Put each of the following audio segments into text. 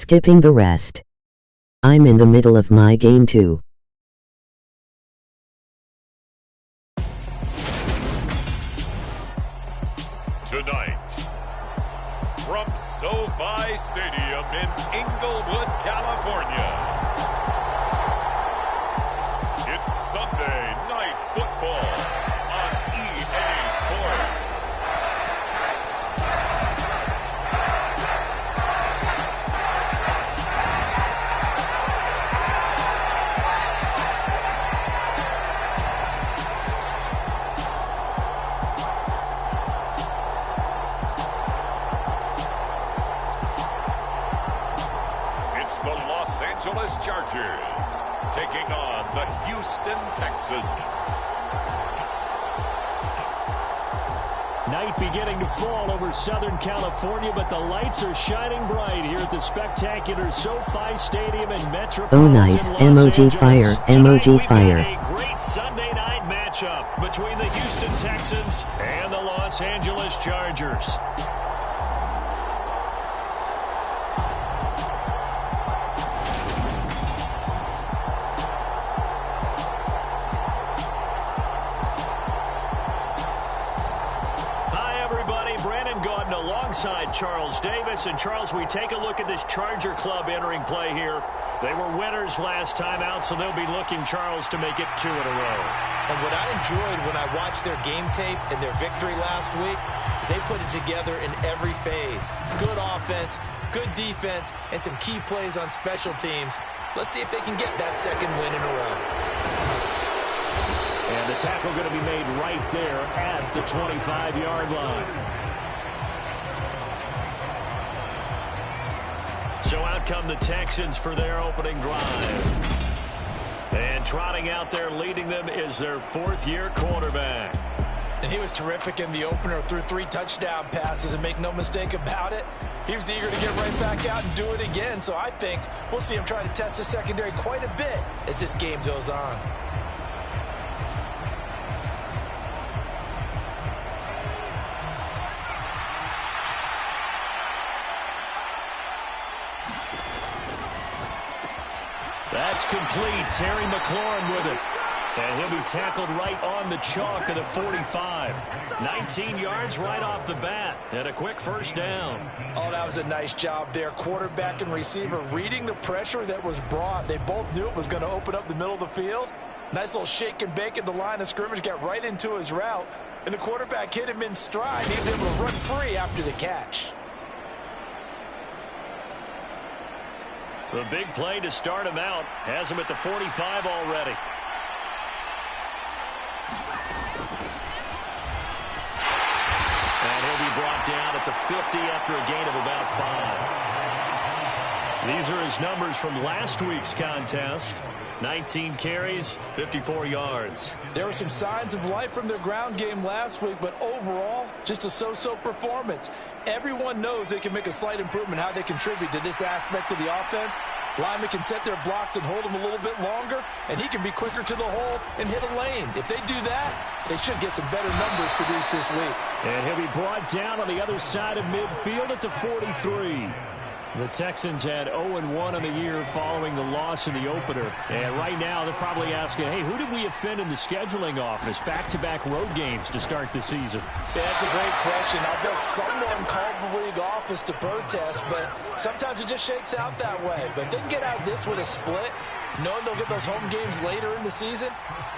Skipping the rest. I'm in the middle of my game too. Tonight, from SoFi Stadium in Inglewood, California, it's Sunday Night Football on EA Sports. The Los Angeles Chargers taking on the Houston Texans. Night beginning to fall over Southern California, but the lights are shining bright here at the spectacular SoFi Stadium in Metropolitan Oh nice, Los emoji Angeles. fire, Tonight, emoji we've fire. got a great Sunday night matchup between the Houston Texans and the Los Angeles Chargers. Alongside Charles Davis. And Charles, we take a look at this Charger club entering play here. They were winners last time out, so they'll be looking, Charles, to make it 2 in a row. And what I enjoyed when I watched their game tape and their victory last week is they put it together in every phase. Good offense, good defense, and some key plays on special teams. Let's see if they can get that second win in a row. And the tackle going to be made right there at the 25-yard line. So out come the Texans for their opening drive. And trotting out there leading them is their fourth-year quarterback. And he was terrific in the opener, threw 3 touchdown passes, and make no mistake about it, he was eager to get right back out and do it again. So I think we'll see him try to test the secondary quite a bit as this game goes on. That's complete. Terry McLaurin with it. And he'll be tackled right on the chalk of the 45. 19 yards right off the bat. And a quick first down. Oh, that was a nice job there. Quarterback and receiver reading the pressure that was brought. They both knew it was going to open up the middle of the field. Nice little shake and bake at the line of scrimmage. Got right into his route. And the quarterback hit him in stride. He was able to run free after the catch. The big play to start him out has him at the 45 already. And he'll be brought down at the 50 after a gain of about 5. These are his numbers from last week's contest. 19 carries, 54 yards. There were some signs of life from their ground game last week, but overall, just a so-so performance. Everyone knows they can make a slight improvement how they contribute to this aspect of the offense. Linemen can set their blocks and hold them a little bit longer, and he can be quicker to the hole and hit a lane. If they do that, they should get some better numbers produced this week. And he'll be brought down on the other side of midfield at the 43. The Texans had 0-1 on the year following the loss in the opener. And right now they're probably asking, hey, who did we offend in the scheduling office? Back-to-back road games to start the season. Yeah, that's a great question. I bet someone called the league office to protest, but sometimes it just shakes out that way. But if they can get out of this with a split, knowing they'll get those home games later in the season,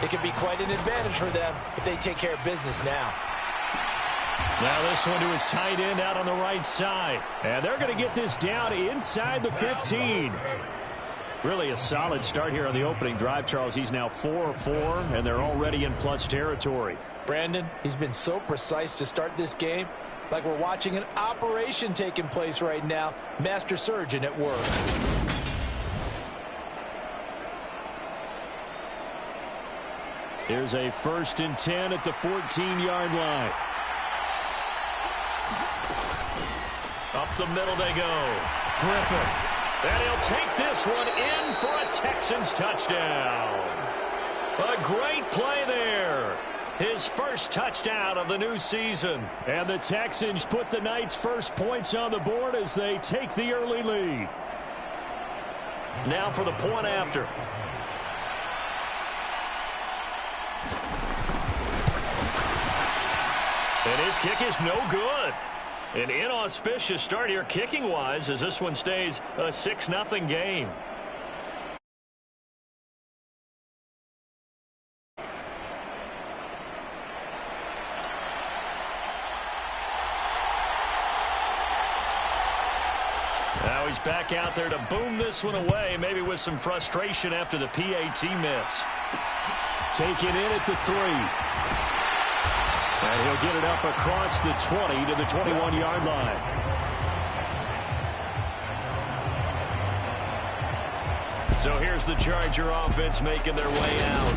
it can be quite an advantage for them if they take care of business now. Now this one to his tight end out on the right side. And they're going to get this down inside the 15. Really a solid start here on the opening drive, Charles. He's now 4-4, and they're already in plus territory. Brandon, he's been so precise to start this game. Like we're watching an operation taking place right now. Master surgeon at work. Here's a 1st and 10 at the 14-yard line. Up the middle they go. Griffin. And he'll take this one in for a Texans touchdown. A great play there. His first touchdown of the new season. And the Texans put the night's first points on the board as they take the early lead. Now for the point after. And his kick is no good. An inauspicious start here kicking-wise as this one stays a 6-0 game. Now he's back out there to boom this one away, maybe with some frustration after the PAT miss. Taken in at the 3. And he'll get it up across the 20 to the 21-yard line. So here's the Charger offense making their way out.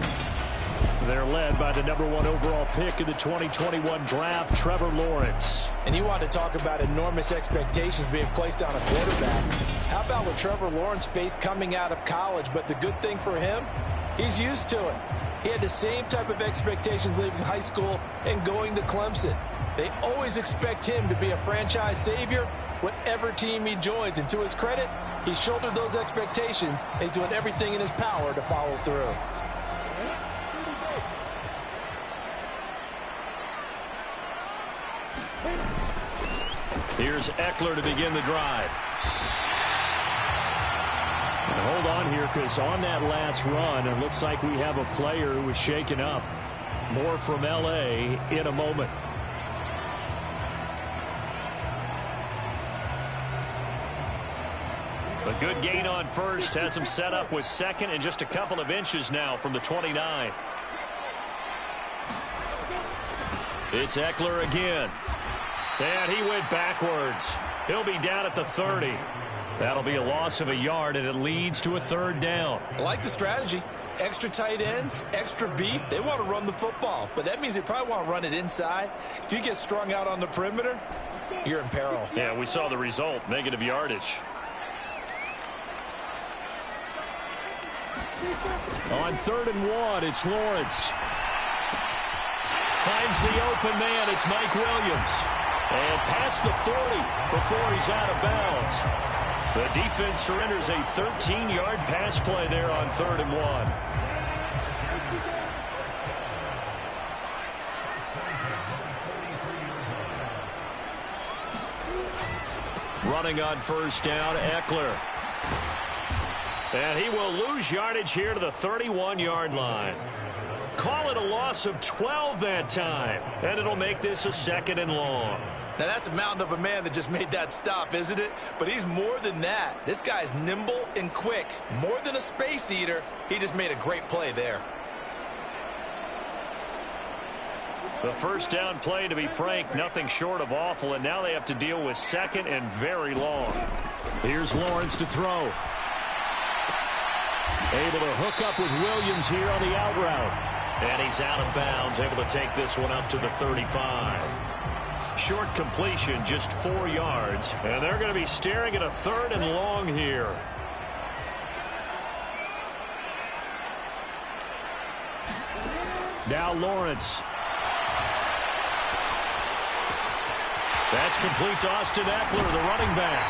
They're led by the #1 overall pick in the 2021 draft, Trevor Lawrence. And you want to talk about enormous expectations being placed on a quarterback. How about what Trevor Lawrence faced coming out of college? But the good thing for him, he's used to it. He had the same type of expectations leaving high school and going to Clemson. They always expect him to be a franchise savior, whatever team he joins. And to his credit, he shouldered those expectations, and he's doing everything in his power to follow through. Here's Eckler to begin the drive. And hold on here, because on that last run, it looks like we have a player who was shaken up. More from L.A. in a moment. A good gain on first, has him set up with second and just a couple of inches now from the 29. It's Eckler again. And he went backwards. He'll be down at the 30. That'll be a loss of a yard, and it leads to a 3rd down. I like the strategy. Extra tight ends, extra beef. They want to run the football, but that means they probably want to run it inside. If you get strung out on the perimeter, you're in peril. Yeah, we saw the result, negative yardage. On 3rd and 1, it's Lawrence. Finds the open man. It's Mike Williams. And past the 40 before he's out of bounds. The defense surrenders a 13-yard pass play there on 3rd and 1. Running on 1st down, Eckler. And he will lose yardage here to the 31-yard line. Call it a loss of 12 that time. And it'll make this a 2nd and long. Now, that's a mountain of a man that just made that stop, isn't it? But he's more than that. This guy's nimble and quick. More than a space eater. He just made a great play there. The 1st down play, to be frank, nothing short of awful. And now they have to deal with 2nd and very long. Here's Lawrence to throw. Able to hook up with Williams here on the out route. And he's out of bounds, able to take this one up to the 35. Short completion, just 4 yards. And they're going to be staring at a 3rd and long here. Now Lawrence. That's complete to Austin Eckler, the running back.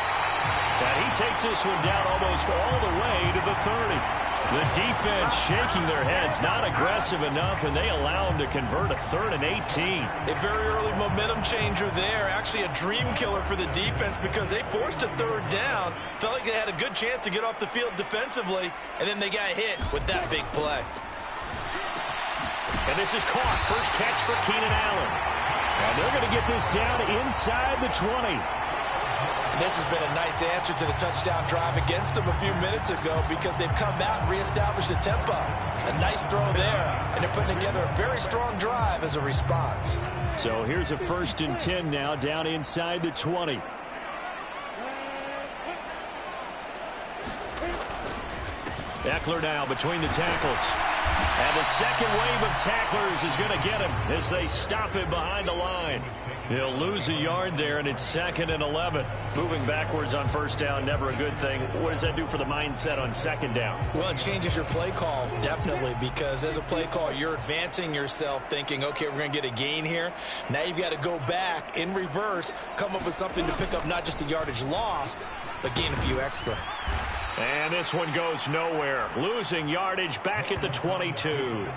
And he takes this one down almost all the way to the 30. The defense shaking their heads, not aggressive enough, and they allow him to convert a 3rd and 18. A very early momentum changer there. Actually a dream killer for the defense because they forced a 3rd down. Felt like they had a good chance to get off the field defensively, and then they got hit with that big play. And this is caught. First catch for Keenan Allen. And they're going to get this down inside the 20. This has been a nice answer to the touchdown drive against them a few minutes ago because they've come out and reestablished the tempo. A nice throw there, and they're putting together a very strong drive as a response. So here's a 1st and 10 now, down inside the 20. Eckler now between the tackles. And the second wave of tacklers is going to get him as they stop him behind the line. He'll lose a yard there, and it's 2nd and 11. Moving backwards on 1st down, never a good thing. What does that do for the mindset on 2nd down? Well, it changes your play call, definitely, because as a play call, you're advancing yourself thinking, okay, we're going to get a gain here. Now you've got to go back in reverse, come up with something to pick up not just the yardage lost, but gain a few extra. And this one goes nowhere. Losing yardage back at the 22.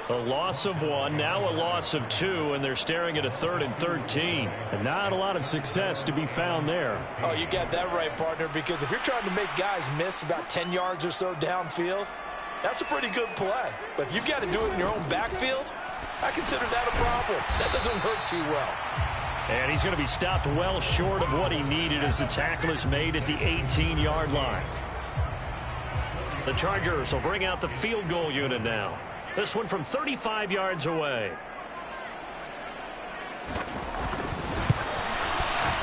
A loss of 1, now a loss of 2, and they're staring at a 3rd and 13. And not a lot of success to be found there. Oh, you got that right, partner, because if you're trying to make guys miss about 10 yards or so downfield, that's a pretty good play. But if you've got to do it in your own backfield, I consider that a problem. That doesn't work too well. And he's going to be stopped well short of what he needed as the tackle is made at the 18-yard line. The Chargers will bring out the field goal unit now. This one from 35 yards away.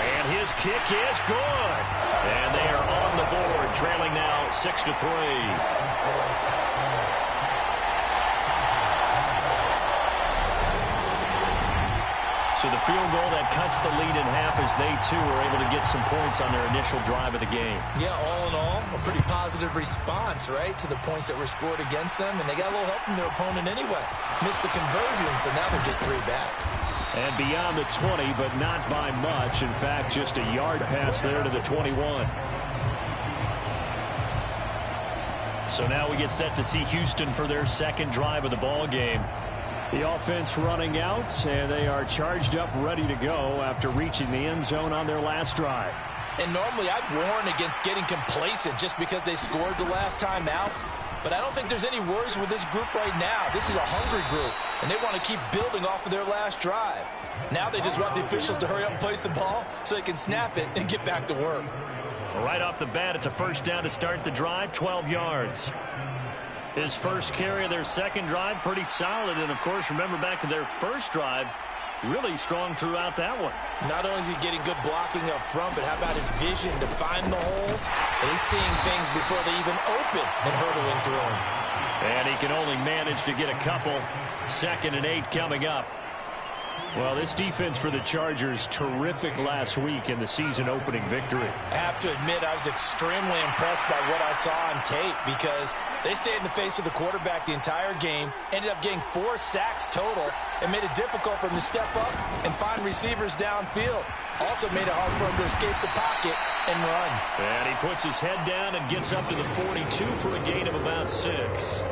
And his kick is good. And they are on the board, trailing now 6-3. So the field goal that cuts the lead in half as they, too, are able to get some points on their initial drive of the game. Yeah, all in all, a pretty positive response, right, to the points that were scored against them. And they got a little help from their opponent anyway. Missed the conversion, so now they're just 3 back. And beyond the 20, but not by much. In fact, just a yard pass there to the 21. So now we get set to see Houston for their second drive of the ball game. The offense running out, and they are charged up, ready to go after reaching the end zone on their last drive. And normally I'd warn against getting complacent just because they scored the last time out. But I don't think there's any worries with this group right now. This is a hungry group, and they want to keep building off of their last drive. Now they just want the officials to hurry up and place the ball so they can snap it and get back to work. Right off the bat, it's a first down to start the drive, 12 yards. His first carry of their second drive, pretty solid. And, of course, remember back to their first drive, really strong throughout that one. Not only is he getting good blocking up front, but how about his vision to find the holes? And he's seeing things before they even open and hurdling through them. And he can only manage to get a couple. 2nd and 8 coming up. Well, this defense for the Chargers, terrific last week in the season-opening victory. I have to admit, I was extremely impressed by what I saw on tape because they stayed in the face of the quarterback the entire game, ended up getting 4 sacks total, and made it difficult for them to step up and find receivers downfield. Also made it hard for him to escape the pocket and run. And he puts his head down and gets up to the 42 for a gain of about 6.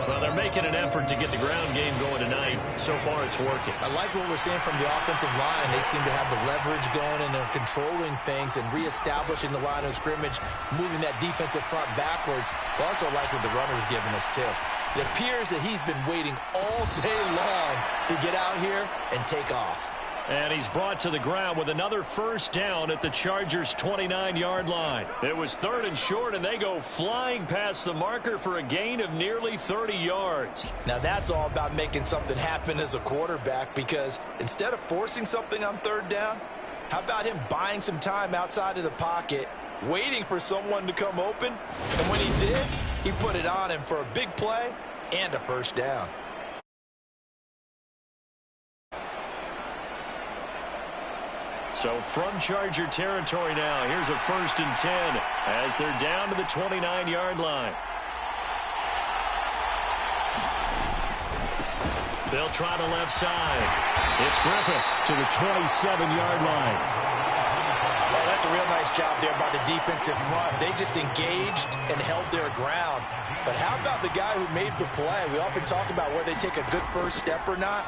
Well, they're making an effort to get the ground game going tonight. So far, it's working. I like what we're seeing from the offensive line. They seem to have the leverage going, and they're controlling things and reestablishing the line of scrimmage, moving that defensive front backwards. But also like what the runner's giving us, too. It appears that he's been waiting all day long to get out here and take off. And he's brought to the ground with another first down at the Chargers' 29-yard line. It was 3rd and short, and they go flying past the marker for a gain of nearly 30 yards. Now that's all about making something happen as a quarterback, because instead of forcing something on 3rd down, how about him buying some time outside of the pocket, waiting for someone to come open, and when he did, he put it on him for a big play and a first down. So from Charger territory now, here's a 1st and 10 as they're down to the 29-yard line. They'll try the left side. It's Griffith to the 27-yard line. Oh, that's a real nice job there by the defensive front. They just engaged and held their ground. But how about the guy who made the play? We often talk about whether they take a good first step or not.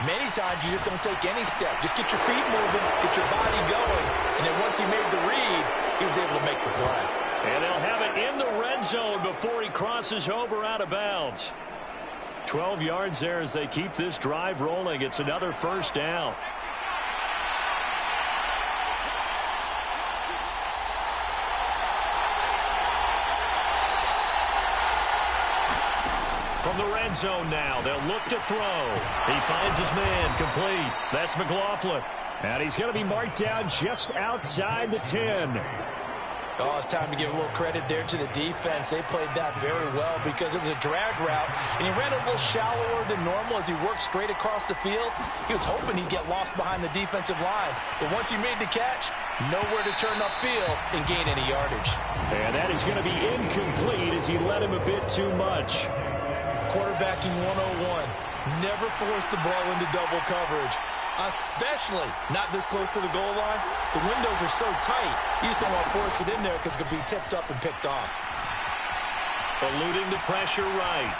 Many times you just don't take any step. Just get your feet moving, get your body going, and then once he made the read, he was able to make the play. And they'll have it in the red zone before he crosses over out of bounds. 12 yards there as they keep this drive rolling. It's another first down. From the red zone now, they'll look to throw. He finds his man, complete. That's McLaughlin. And he's going to be marked down just outside the 10. Oh, it's time to give a little credit there to the defense. They played that very well because it was a drag route, and he ran a little shallower than normal as he worked straight across the field. He was hoping he'd get lost behind the defensive line, but once he made the catch, nowhere to turn upfield and gain any yardage. And that is going to be incomplete as he led him a bit too much. Quarterbacking 101. Never force the ball into double coverage. especially not this close to the goal line. The windows are so tight, you just don't want to force it in there because it could be tipped up and picked off. Eluding the pressure right.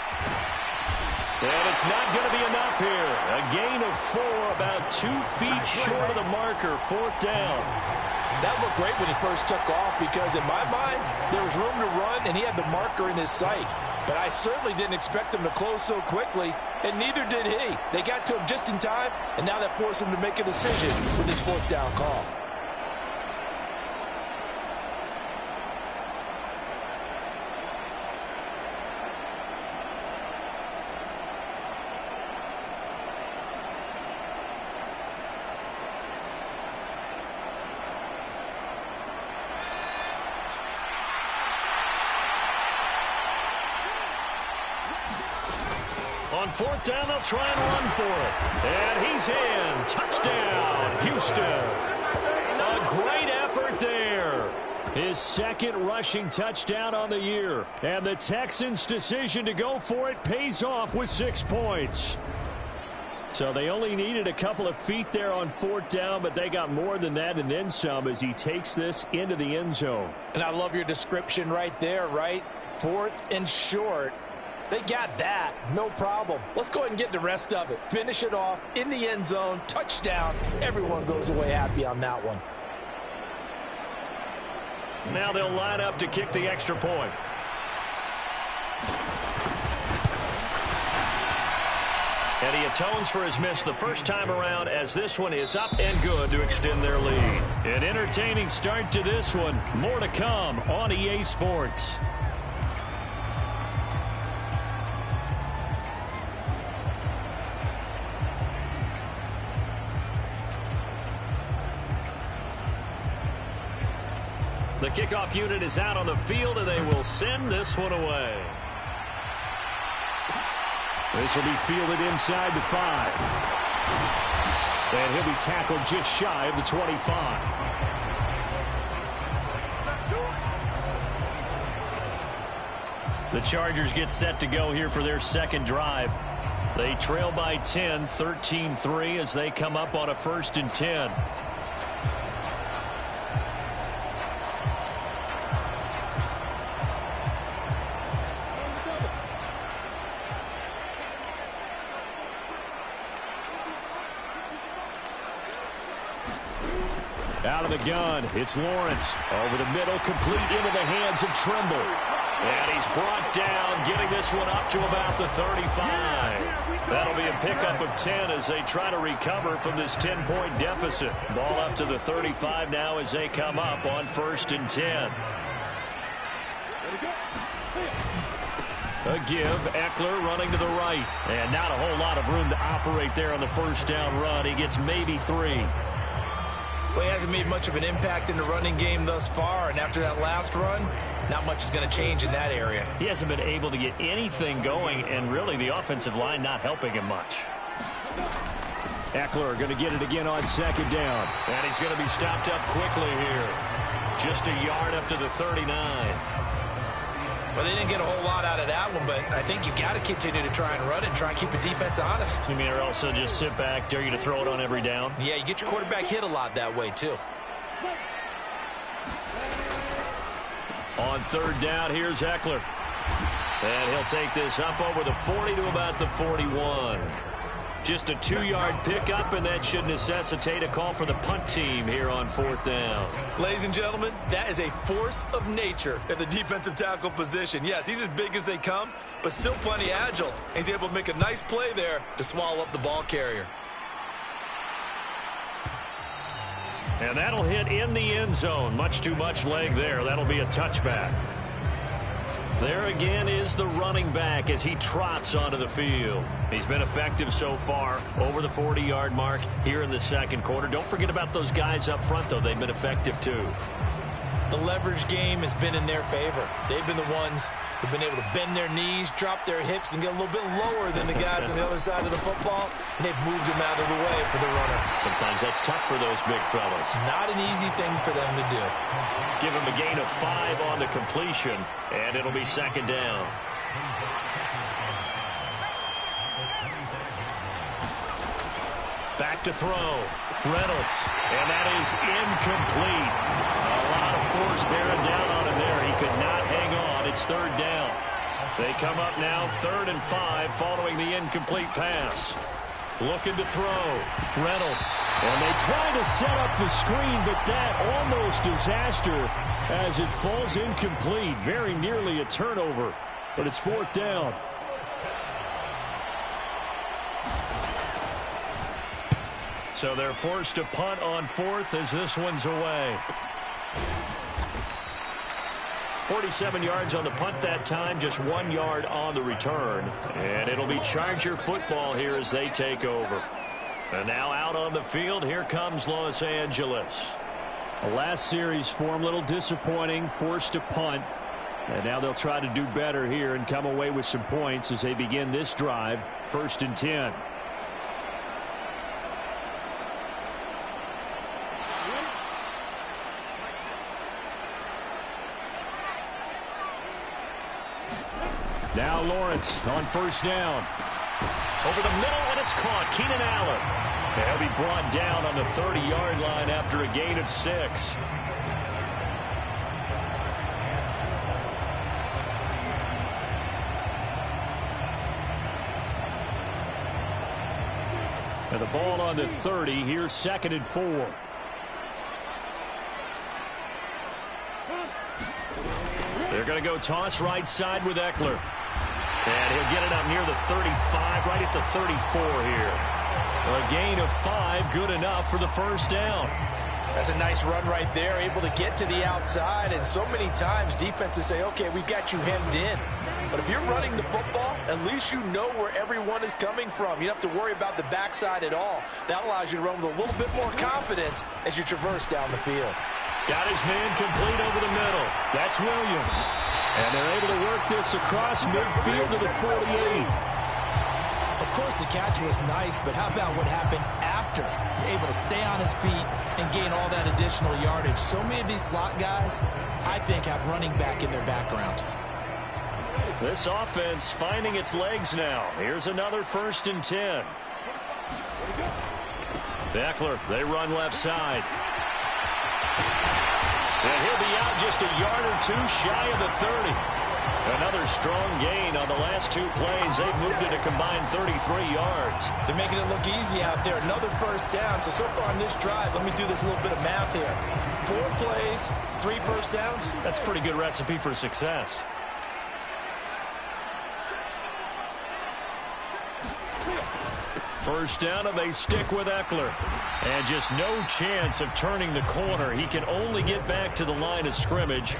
And it's not going to be enough here. A gain of 4, about 2 feet short of the marker, 4th down. That looked great when he first took off because in my mind, there was room to run and he had the marker in his sight. But I certainly didn't expect him to close so quickly, and neither did he. They got to him just in time, and now that forced him to make a decision with his 4th down call. On 4th down, they'll try and run for it. And he's in. Touchdown, Houston. A great effort there. His 2nd rushing touchdown on the year. And the Texans' decision to go for it pays off with 6 points. So they only needed a couple of feet there on 4th down, but they got more than that and then some as he takes this into the end zone. And I love your description right there, right? 4th and short. They got that. No problem. Let's go ahead and get the rest of it. Finish it off in the end zone. Touchdown. Everyone goes away happy on that one. Now they'll line up to kick the extra point. And he atones for his miss the first time around as this one is up and good to extend their lead. An entertaining start to this one. More to come on EA Sports. The kickoff unit is out on the field, and they will send this one away. This will be fielded inside the 5. And he'll be tackled just shy of the 25. The Chargers get set to go here for their 2nd drive. They trail by 10, 13-3 as they come up on a 1st and 10. Out of the gun, it's Lawrence. Over the middle, complete into the hands of Trimble. And he's brought down, getting this one up to about the 35. That'll be a pickup of 10 as they try to recover from this 10-point deficit. Ball up to the 35 now as they come up on 1st and 10. A give, Eckler running to the right. And not a whole lot of room to operate there on the 1st down run. He gets maybe 3. Well, he hasn't made much of an impact in the running game thus far, and after that last run, not much is going to change in that area. He hasn't been able to get anything going, and really the offensive line not helping him much. Eckler going to get it again on 2nd down, and he's going to be stopped up quickly here. Just a yard up to the 39. Well, they didn't get a whole lot out of that one, but I think you've got to continue to try and run it and try and keep the defense honest. You mean or also just sit back, dare you to throw it on every down? Yeah, you get your quarterback hit a lot that way, too. On 3rd down, here's Eckler. And he'll take this up over the 40 to about the 41. Just a 2-yard pickup, and that should necessitate a call for the punt team here on 4th down. Ladies and gentlemen, that is a force of nature at the defensive tackle position. Yes, he's as big as they come, but still plenty agile. He's able to make a nice play there to swallow up the ball carrier. And that'll hit in the end zone. Much too much leg there. That'll be a touchback. There again is the running back as he trots onto the field. He's been effective so far, over the 40-yard mark here in the 2nd quarter. Don't forget about those guys up front, though. They've been effective, too. The leverage game has been in their favor. They've been the ones who've been able to bend their knees, drop their hips, and get a little bit lower than the guys on the other side of the football, and they've moved them out of the way for the runner. Sometimes that's tough for those big fellas. Not an easy thing for them to do. Give him a gain of 5 on the completion, and it'll be 2nd down. Back to throw. Reynolds. And that is incomplete. A lot of force bearing down on him there. He could not hang on. It's third down. They come up now 3rd and 5 following the incomplete pass. Looking to throw. Reynolds. And they try to set up the screen, but that almost disaster as it falls incomplete. Very nearly a turnover, but it's 4th down. So they're forced to punt on 4th as this one's away. 47 yards on the punt that time, just 1 yard on the return. And it'll be Charger football here as they take over. And now out on the field, here comes Los Angeles. The last series for them, a little disappointing, forced to punt. And now they'll try to do better here and come away with some points as they begin this drive, 1st and 10. Now Lawrence on 1st down. Over the middle, and it's caught. Keenan Allen. He'll be brought down on the 30-yard line after a gain of 6. And the ball on the 30. Here's 2nd and 4. They're going to go toss right side with Eckler. And he'll get it up near the 35, right at the 34 here. A gain of 5, good enough for the 1st down. That's a nice run right there, able to get to the outside. And so many times defenses say, okay, we've got you hemmed in. But if you're running the football, at least you know where everyone is coming from. You don't have to worry about the backside at all. That allows you to run with a little bit more confidence as you traverse down the field. Got his man complete over the middle. That's Williams. And they're able to work this across midfield to the 48. Of course, the catch was nice, but how about what happened after? Able to stay on his feet and gain all that additional yardage. So many of these slot guys, I think, have running back in their background. This offense finding its legs now. Here's another 1st and 10. Eckler, they run left side. And he'll be out just a yard or 2 shy of the 30. Another strong gain on the last 2 plays. They've moved it a combined 33 yards. They're making it look easy out there. Another 1st down. So far on this drive, let me do this little bit of math here. 4 plays, 3 1st downs. That's a pretty good recipe for success. First down, and they stick with Eckler. And just no chance of turning the corner. He can only get back to the line of scrimmage.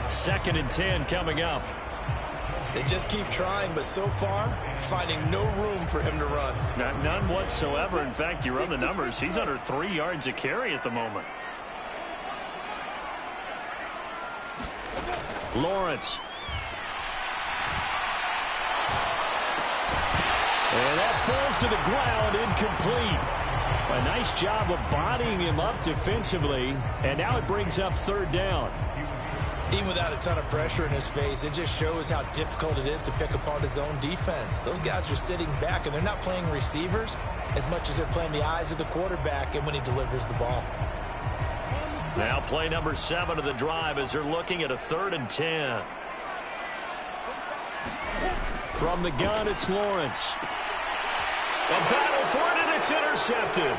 2nd and 10 coming up. They just keep trying, but so far, finding no room for him to run. None whatsoever. In fact, you run the numbers. He's under 3 yards a carry at the moment. Lawrence. And that falls to the ground, incomplete. A nice job of bodying him up defensively, and now it brings up 3rd down. Even without a ton of pressure in his face, it just shows how difficult it is to pick apart his own defense. Those guys are sitting back, and they're not playing receivers as much as they're playing the eyes of the quarterback and when he delivers the ball. Now play number 7 of the drive as they're looking at a 3rd and 10. From the gun, it's Lawrence. A battle for it, and it's intercepted.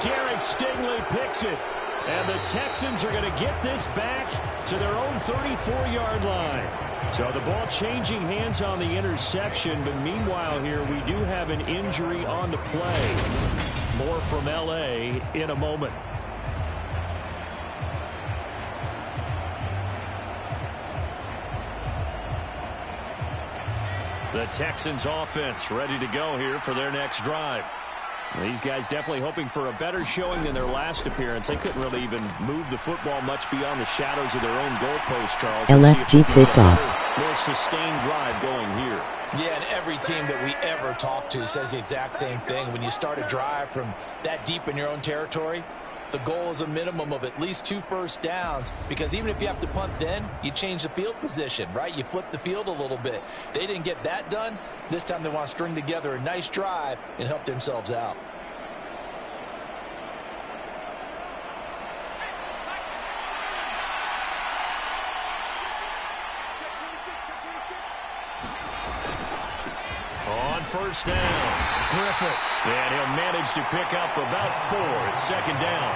Derek Stingley picks it. And the Texans are going to get this back to their own 34-yard line. So the ball changing hands on the interception, but meanwhile here we do have an injury on the play. More from L.A. in a moment. The Texans offense ready to go here for their next drive. These guys definitely hoping for a better showing than their last appearance. They couldn't really even move the football much beyond the shadows of their own goalpost, Charles. LFG picked off. More sustained drive going here. Yeah, and every team that we ever talk to says the exact same thing. When you start a drive from that deep in your own territory, the goal is a minimum of at least 2 first downs, because even if you have to punt then, you change the field position, right? You flip the field a little bit. They didn't get that done. This time they want to string together a nice drive and help themselves out. first down. Griffith. And he'll manage to pick up about 4 at second down.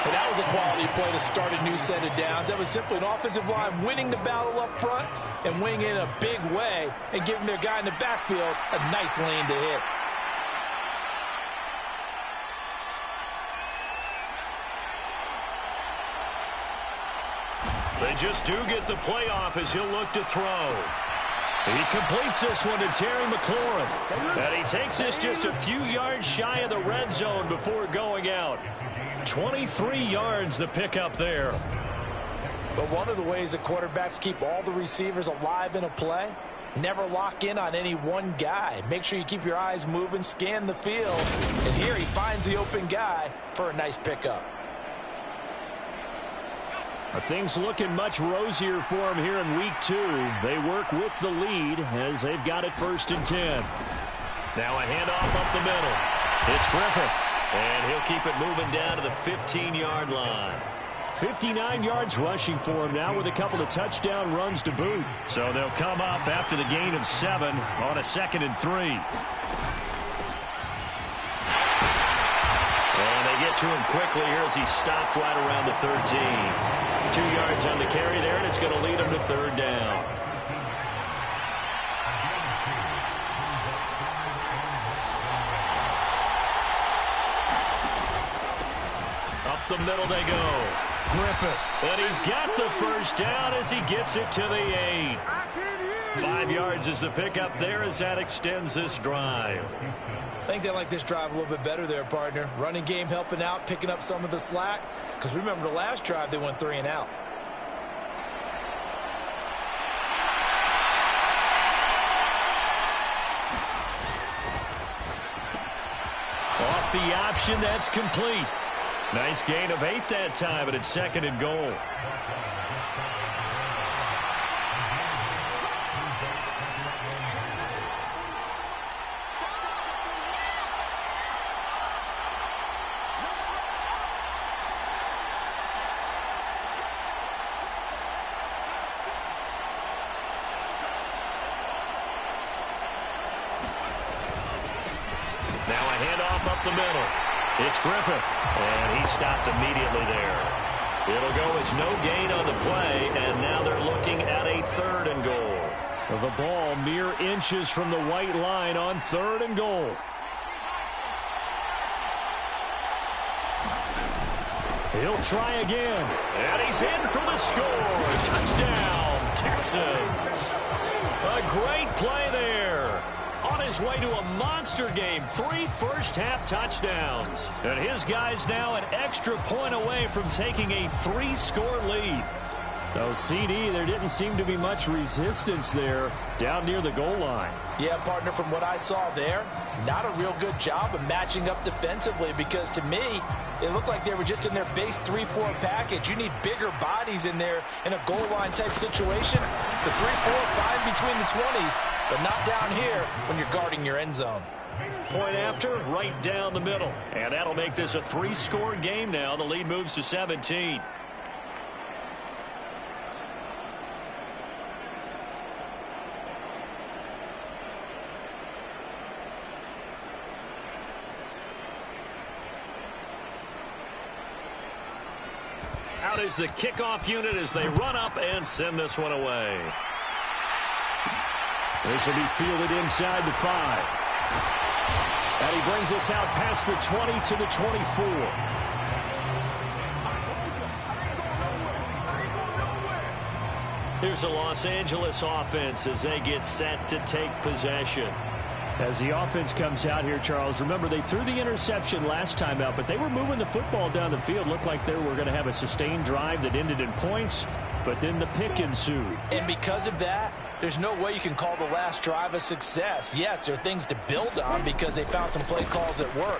And that was a quality play to start a new set of downs. That was simply an offensive line winning the battle up front and winning in a big way and giving their guy in the backfield a nice lane to hit. They just do get the playoff as he'll look to throw. He completes this one to Terry McLaurin. And he takes this just a few yards shy of the red zone before going out. 23 yards the pickup there. But one of the ways that quarterbacks keep all the receivers alive in a play, never lock in on any one guy. Make sure you keep your eyes moving, scan the field. And here he finds the open guy for a nice pickup. Things looking much rosier for him here in week 2. They work with the lead as they've got it 1st and 10. Now a handoff up the middle. It's Griffith. And he'll keep it moving down to the 15-yard line. 59 yards rushing for him now with a couple of touchdown runs to boot. So they'll come up after the gain of 7 on a 2nd and 3. And they get to him quickly here as he stops right around the 13. 2 yards on the carry there, and it's going to lead him to 3rd down. Up the middle they go. Griffith. And he's got the first down as he gets it to the 8. 5 yards is the pickup there as that extends this drive. I think they like this drive a little bit better there, partner. Running game helping out, picking up some of the slack. Because remember the last drive, they went 3 and out. Off the option, that's complete. Nice gain of 8 that time, but it's 2nd and goal. Now a handoff up the middle. It's Griffith, and he stopped immediately there. It'll go as no gain on the play, and now they're looking at a 3rd and goal. The ball mere inches from the white line on 3rd and goal. He'll try again, and he's in for the score. Touchdown, Texans. A great play there. On his way to a monster game, 3 first-half touchdowns. And his guys now an extra point away from taking a 3-score lead. So, CD, there didn't seem to be much resistance there down near the goal line. Yeah, partner, from what I saw there, not a real good job of matching up defensively because to me, it looked like they were just in their base 3-4 package. You need bigger bodies in there in a goal line type situation. The 3-4 fine between the 20s, but not down here when you're guarding your end zone. Point after, right down the middle. And that'll make this a 3-score game now. The lead moves to 17. Out is the kickoff unit as they run up and send this one away. This will be fielded inside the 5. And he brings us out past the 20 to the 24. Here's the Los Angeles offense as they get set to take possession. As the offense comes out here, Charles, remember they threw the interception last time out, but they were moving the football down the field. Looked like they were going to have a sustained drive that ended in points, but then the pick ensued. And because of that, there's no way you can call the last drive a success. Yes, there are things to build on because they found some play calls that work.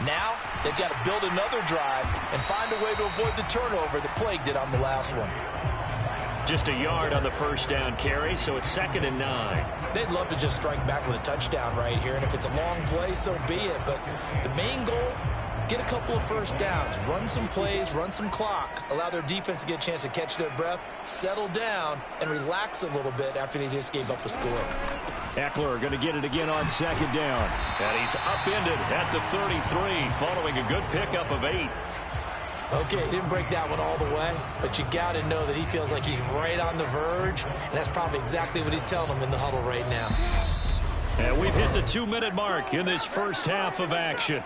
Now, they've got to build another drive and find a way to avoid the turnover that plagued it on the last one. Just a yard on the first down carry, so it's 2nd and 9. They'd love to just strike back with a touchdown right here, and if it's a long play, so be it. But the main goal, get a couple of first downs, run some plays, run some clock, allow their defense to get a chance to catch their breath, settle down, and relax a little bit after they just gave up a score. Eckler going to get it again on second down. And he's upended at the 33 following a good pickup of 8. Okay, he didn't break that one all the way, but you got to know that he feels like he's right on the verge, and that's probably exactly what he's telling them in the huddle right now. And we've hit the 2-minute mark in this first half of action.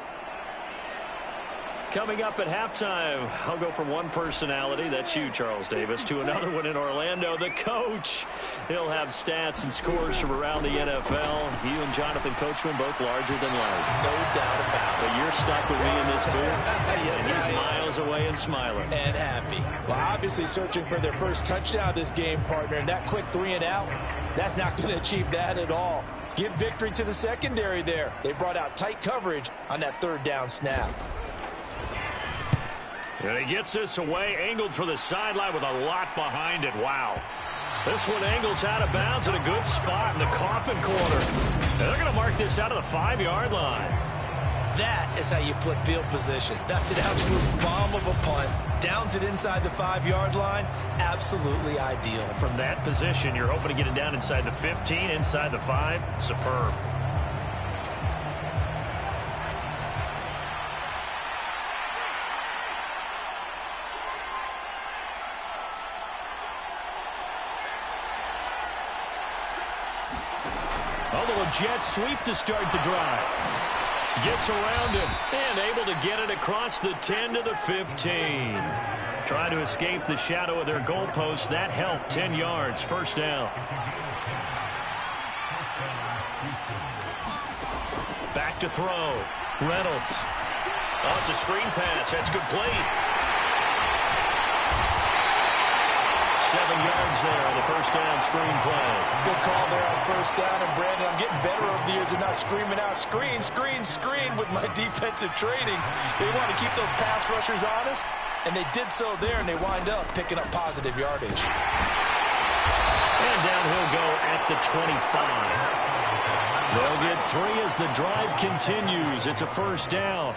Coming up at halftime, I'll go from one personality, that's you, Charles Davis, to another one in Orlando, the coach. He'll have stats and scores from around the NFL. You and Jonathan Coachman both larger than life. No doubt about it. But you're stuck with me in this booth, Yes, and he's miles away and smiling. And happy. Well, obviously searching for their first touchdown this game, partner, and that quick 3 and out, that's not going to achieve that at all. Give victory to the secondary there. They brought out tight coverage on that 3rd down snap. And he gets this away, angled for the sideline with a lot behind it. Wow. This one angles out of bounds in a good spot in the coffin corner. And they're going to mark this out of the 5-yard line. That is how you flip field position. That's an absolute bomb of a punt. Downs it inside the 5-yard line. Absolutely ideal. From that position, you're hoping to get it down inside the 15, inside the 5. Superb. A little jet sweep to start the drive. Gets around him and able to get it across the 10 to the 15. Trying to escape the shadow of their goalpost. That helped. 10 yards. First down. Back to throw. Reynolds. Oh, it's a screen pass. That's complete. 7 yards there on the first down screen play. Good call there on first down. And, Brandon, I'm getting better over the years of not screaming out, screen, screen, screen with my defensive training. They want to keep those pass rushers honest, and they did so there, and they wind up picking up positive yardage. And down he'll go at the 25. They'll get 3 as the drive continues. It's a first down.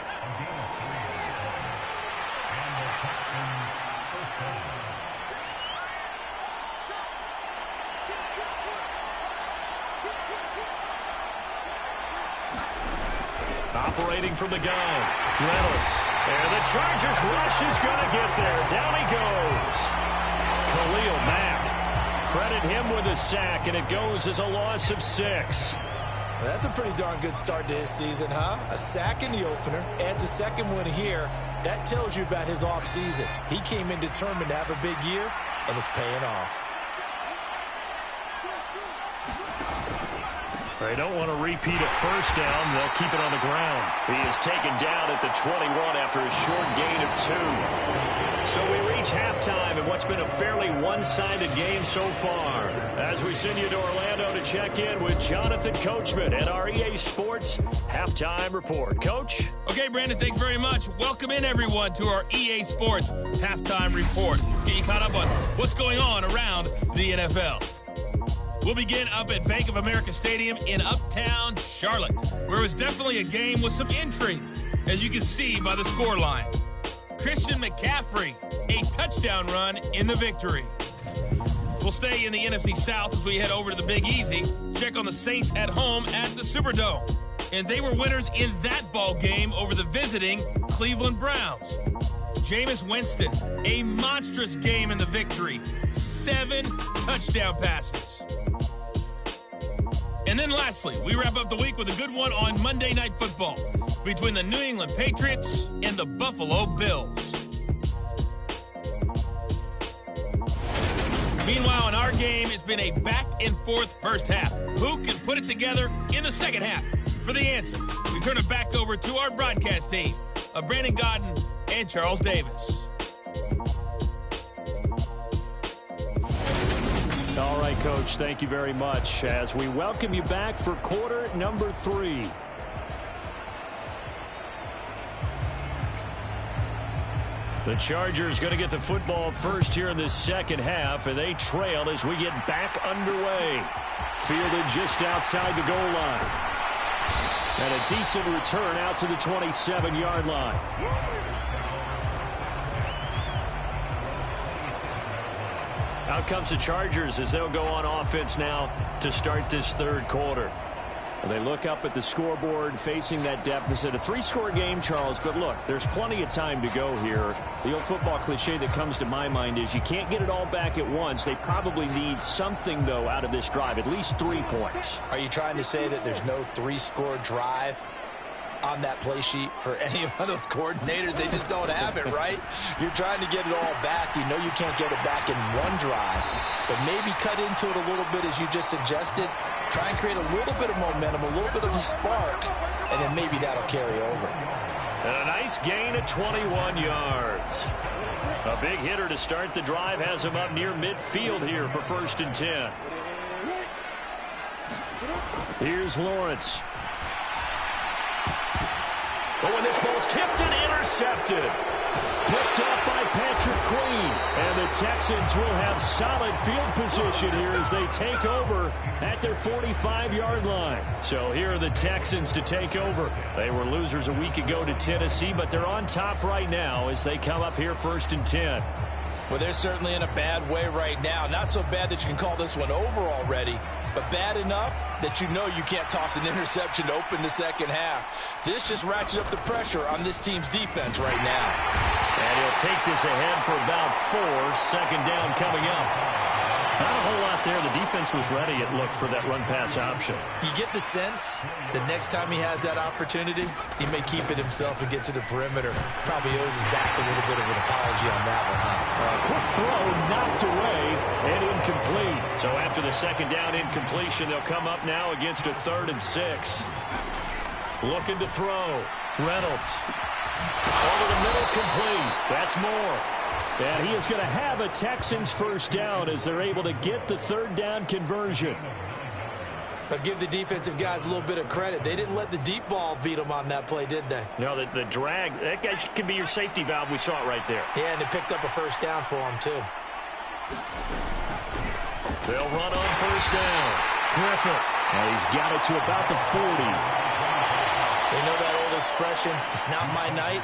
Operating from the gun, Reynolds. And the Chargers rush is going to get there. Down he goes. Khalil Mack. Credit him with a sack, and it goes as a loss of 6. Well, that's a pretty darn good start to his season, huh? A sack in the opener, adds a second one here. That tells you about his offseason. He came in determined to have a big year, and it's paying off. They don't want to repeat a first down. They'll keep it on the ground. He is taken down at the 21 after a short gain of 2. So we reach halftime in what's been a fairly one-sided game so far. As we send you to Orlando to check in with Jonathan Coachman at our EA Sports Halftime Report. Coach? Okay, Brandon, thanks very much. Welcome in, everyone, to our EA Sports Halftime Report. Let's get you caught up on what's going on around the NFL. We'll begin up at Bank of America Stadium in Uptown Charlotte, where it was definitely a game with some intrigue, as you can see by the scoreline. Christian McCaffrey, a touchdown run in the victory. We'll stay in the NFC South as we head over to the Big Easy, check on the Saints at home at the Superdome. And they were winners in that ball game over the visiting Cleveland Browns. Jameis Winston, a monstrous game in the victory. 7 touchdown passes. And then lastly, we wrap up the week with a good one on Monday Night Football between the New England Patriots and the Buffalo Bills. Meanwhile, in our game, it's been a back-and-forth first half. Who can put it together in the second half? For the answer, we turn it back over to our broadcast team of Brandon Godden and Charles Davis. All right, Coach, thank you very much as we welcome you back for quarter number 3. The Chargers going to get the football first here in this second half, and they trail as we get back underway. Fielded just outside the goal line. And a decent return out to the 27-yard line. Out comes the Chargers as they'll go on offense now to start this third quarter. Well, they look up at the scoreboard facing that deficit. A 3-score game, Charles, but look, there's plenty of time to go here. The old football cliche that comes to my mind is you can't get it all back at once. They probably need something, though, out of this drive, at least 3 points. Are you trying to say that there's no 3-score drive on that play sheet for any of those coordinators? They just don't have it, right? You're trying to get it all back. You know you can't get it back in one drive, but maybe cut into it a little bit as you just suggested. Try and create a little bit of momentum, a little bit of a spark, and then maybe that'll carry over. And a nice gain of 21 yards. A big hitter to start the drive has him up near midfield here for 1st and 10. Here's Lawrence. Oh, and this ball's tipped and intercepted. Picked up by Patrick Queen. And the Texans will have solid field position here as they take over at their 45-yard line. So here are the Texans to take over. They were losers a week ago to Tennessee, but they're on top right now as they come up here 1st and 10. Well, they're certainly in a bad way right now. Not so bad that you can call this one over already, but bad enough that you know you can't toss an interception to open the second half. This just ratchets up the pressure on this team's defense right now. And he'll take this ahead for about 4. 2nd down coming up. Not a whole lot there. The defense was ready, it looked, for that run-pass option. You get the sense the next time he has that opportunity, he may keep it himself and get to the perimeter. Probably owes his back a little bit of an apology on that one, huh? Quick throw knocked away and incomplete. So after the 2nd down incompletion, they'll come up now against a 3rd and 6. Looking to throw. Reynolds. Over the middle, complete. That's more. And he is going to have a Texans 1st down as they're able to get the 3rd down conversion. But give the defensive guys a little bit of credit. They didn't let the deep ball beat them on that play, did they? No, the drag, that guy can be your safety valve. We saw it right there. Yeah, and they picked up a 1st down for him, too. They'll run on 1st down. Griffith. And he's got it to about the 40. You know that old expression, it's not my night?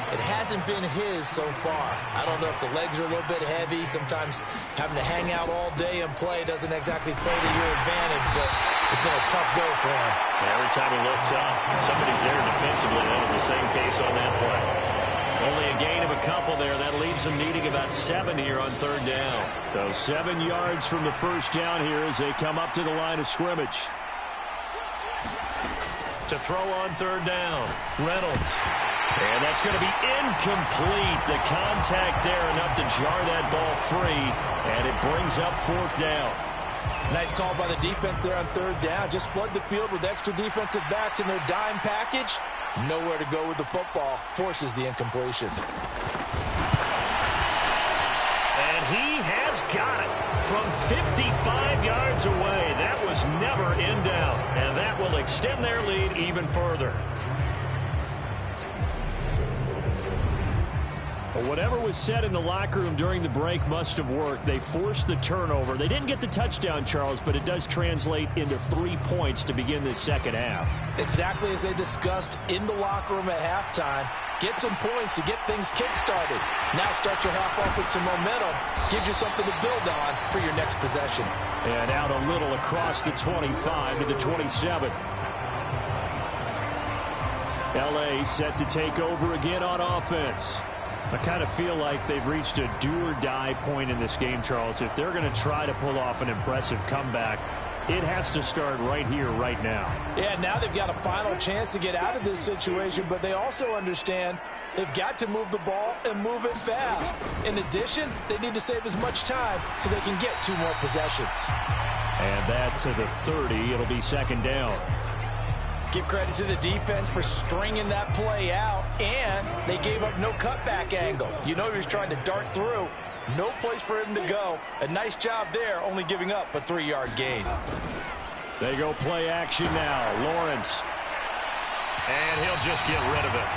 It hasn't been his so far. I don't know if the legs are a little bit heavy. Sometimes having to hang out all day and play doesn't exactly play to your advantage, but it's been a tough go for him. Every time he looks up, somebody's there defensively. That was the same case on that play. Only a gain of a couple there. That leaves them needing about 7 here on 3rd down. So 7 yards from the 1st down here as they come up to the line of scrimmage. To throw on 3rd down, Reynolds. And that's going to be incomplete. The contact there enough to jar that ball free, and it brings up 4th down. Nice call by the defense there on 3rd down. Just flood the field with extra defensive backs in their dime package. Nowhere to go with the football. Forces the incompletion. And he has got it from 55 yards away. That was never in doubt, and that will extend their lead even further. Whatever was said in the locker room during the break must have worked. They forced the turnover. They didn't get the touchdown, Charles, but it does translate into 3 points to begin this second half. Exactly as they discussed in the locker room at halftime. Get some points to get things kick-started. Now start your half off with some momentum. Gives you something to build on for your next possession. And out a little across the 25 to the 27. L.A. set to take over again on offense. I kind of feel like they've reached a do-or-die point in this game, Charles. If they're going to try to pull off an impressive comeback, it has to start right here, right now. Yeah, now they've got a final chance to get out of this situation, but they also understand they've got to move the ball and move it fast. In addition, they need to save as much time so they can get 2 more possessions. And that to the 30. It'll be 2nd down. Give credit to the defense for stringing that play out, and they gave up no cutback angle. You know he was trying to dart through. No place for him to go. A nice job there, only giving up a 3-yard gain. They go play action now. Lawrence. And he'll just get rid of it.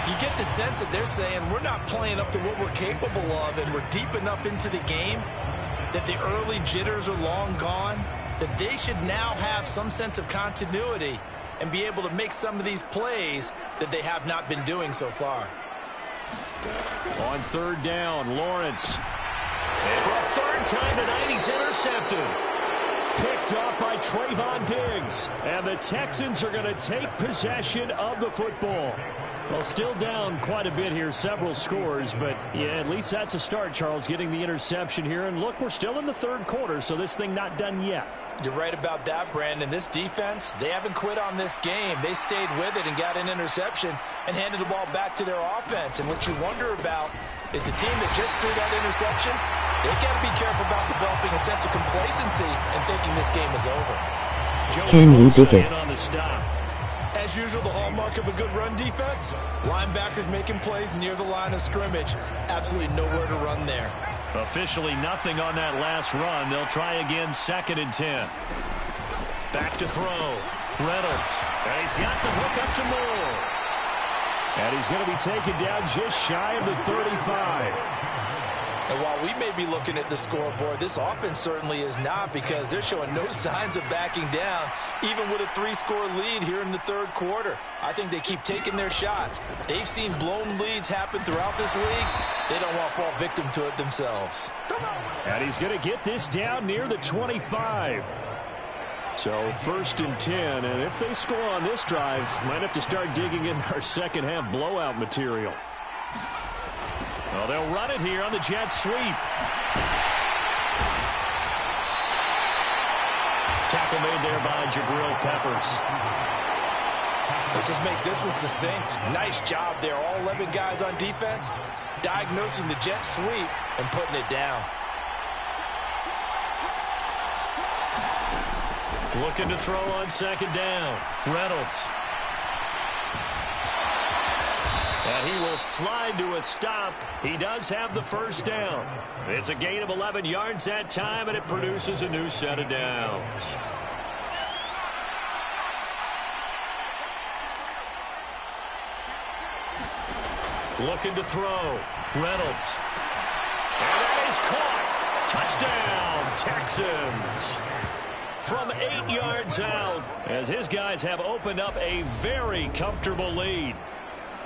You get the sense that they're saying we're not playing up to what we're capable of, and we're deep enough into the game that the early jitters are long gone, that they should now have some sense of continuity and be able to make some of these plays that they have not been doing so far. On 3rd down, Lawrence. And for a third time tonight, he's intercepted. Picked off by Trayvon Diggs. And the Texans are going to take possession of the football. Well, still down quite a bit here, several scores, but yeah, at least that's a start, Charles, getting the interception here. And look, we're still in the third quarter, so this thing not done yet. You're right about that, Brandon. This defense, they haven't quit on this game. They stayed with it and got an interception and handed the ball back to their offense. And what you wonder about is the team that just threw that interception, they got to be careful about developing a sense of complacency and thinking this game is over. Can you dig it? On the stop. As usual, the hallmark of a good run defense, linebackers making plays near the line of scrimmage. Absolutely nowhere to run there. Officially nothing on that last run. They'll try again, 2nd and 10. Back to throw. Reynolds. And he's got the hook up to Moore. And he's going to be taken down just shy of the 35. And while we may be looking at the scoreboard, this offense certainly is not, because they're showing no signs of backing down, even with a 3-score lead here in the third quarter. I think they keep taking their shots. They've seen blown leads happen throughout this league. They don't want to fall victim to it themselves. And he's going to get this down near the 25. So 1st and 10, and if they score on this drive, might have to start digging in our second half blowout material. Well, they'll run it here on the jet sweep. Tackle made there by Jabril Peppers. Let's just make this one succinct. Nice job there. All 11 guys on defense diagnosing the jet sweep and putting it down. Looking to throw on 2nd down. Reynolds. And he will slide to a stop. He does have the 1st down. It's a gain of 11 yards that time, and it produces a new set of downs. Looking to throw. Reynolds. And that is caught. Touchdown, Texans. From 8 yards out, as his guys have opened up a very comfortable lead.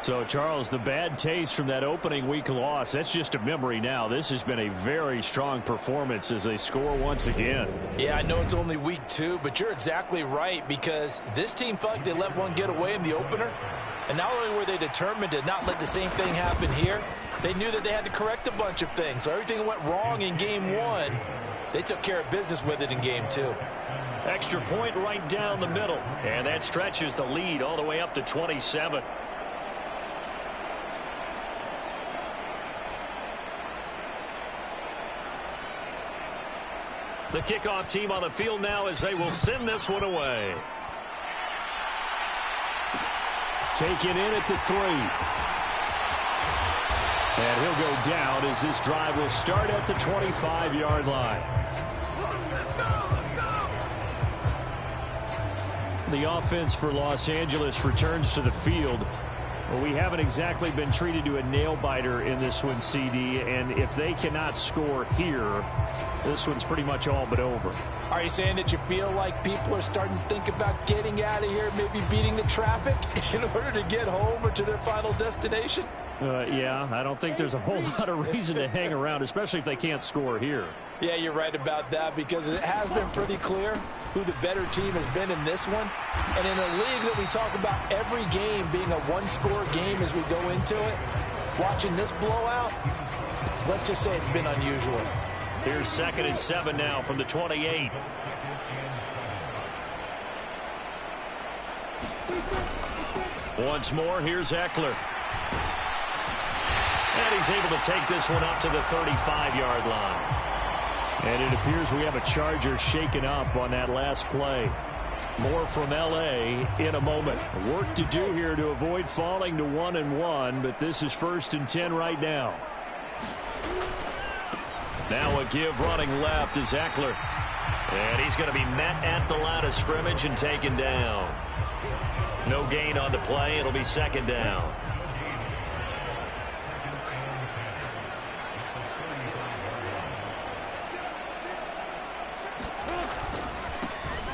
So, Charles, the bad taste from that opening week loss, that's just a memory now. This has been a very strong performance as they score once again. Yeah, I know it's only week 2, but you're exactly right, because this team felt like they let one get away in the opener. And not only were they determined to not let the same thing happen here, they knew that they had to correct a bunch of things. So everything that went wrong in game 1, they took care of business with it in game 2. Extra point right down the middle. And that stretches the lead all the way up to 27. The kickoff team on the field now as they will send this one away. Taken in at the 3. And he'll go down as this drive will start at the 25-yard line. The offense for Los Angeles returns to the field. Well, we haven't exactly been treated to a nail-biter in this one, CD, and if they cannot score here, this one's pretty much all but over. Are you saying that you feel like people are starting to think about getting out of here, maybe beating the traffic in order to get home or to their final destination? Yeah, I don't think there's a whole lot of reason to hang around, especially if they can't score here. Yeah, you're right about that, because it has been pretty clear who the better team has been in this one. And in a league that we talk about every game being a one-score game as we go into it, watching this blowout, let's just say it's been unusual. Here's 2nd and 7 now from the 28. Once more, here's Eckler. And he's able to take this one up to the 35-yard line. And it appears we have a Charger shaken up on that last play. More from L.A. in a moment. Work to do here to avoid falling to 1-1, but this is 1st and 10 right now. Now a give running left is Eckler. And he's going to be met at the line of scrimmage and taken down. No gain on the play. It'll be 2nd down.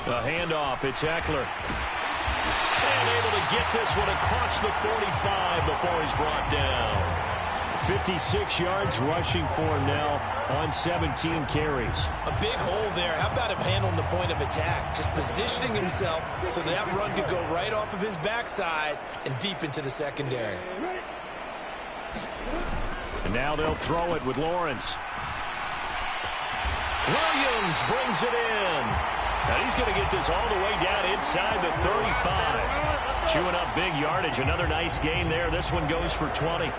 A handoff. It's Eckler. And able to get this one across the 45 before he's brought down. 56 yards rushing for him now on 17 carries. A big hole there. How about him handling the point of attack? Just positioning himself so that run could go right off of his backside and deep into the secondary. And now they'll throw it with Lawrence. Williams brings it in. And he's going to get this all the way down inside the 35. Chewing up big yardage. Another nice gain there. This one goes for 20.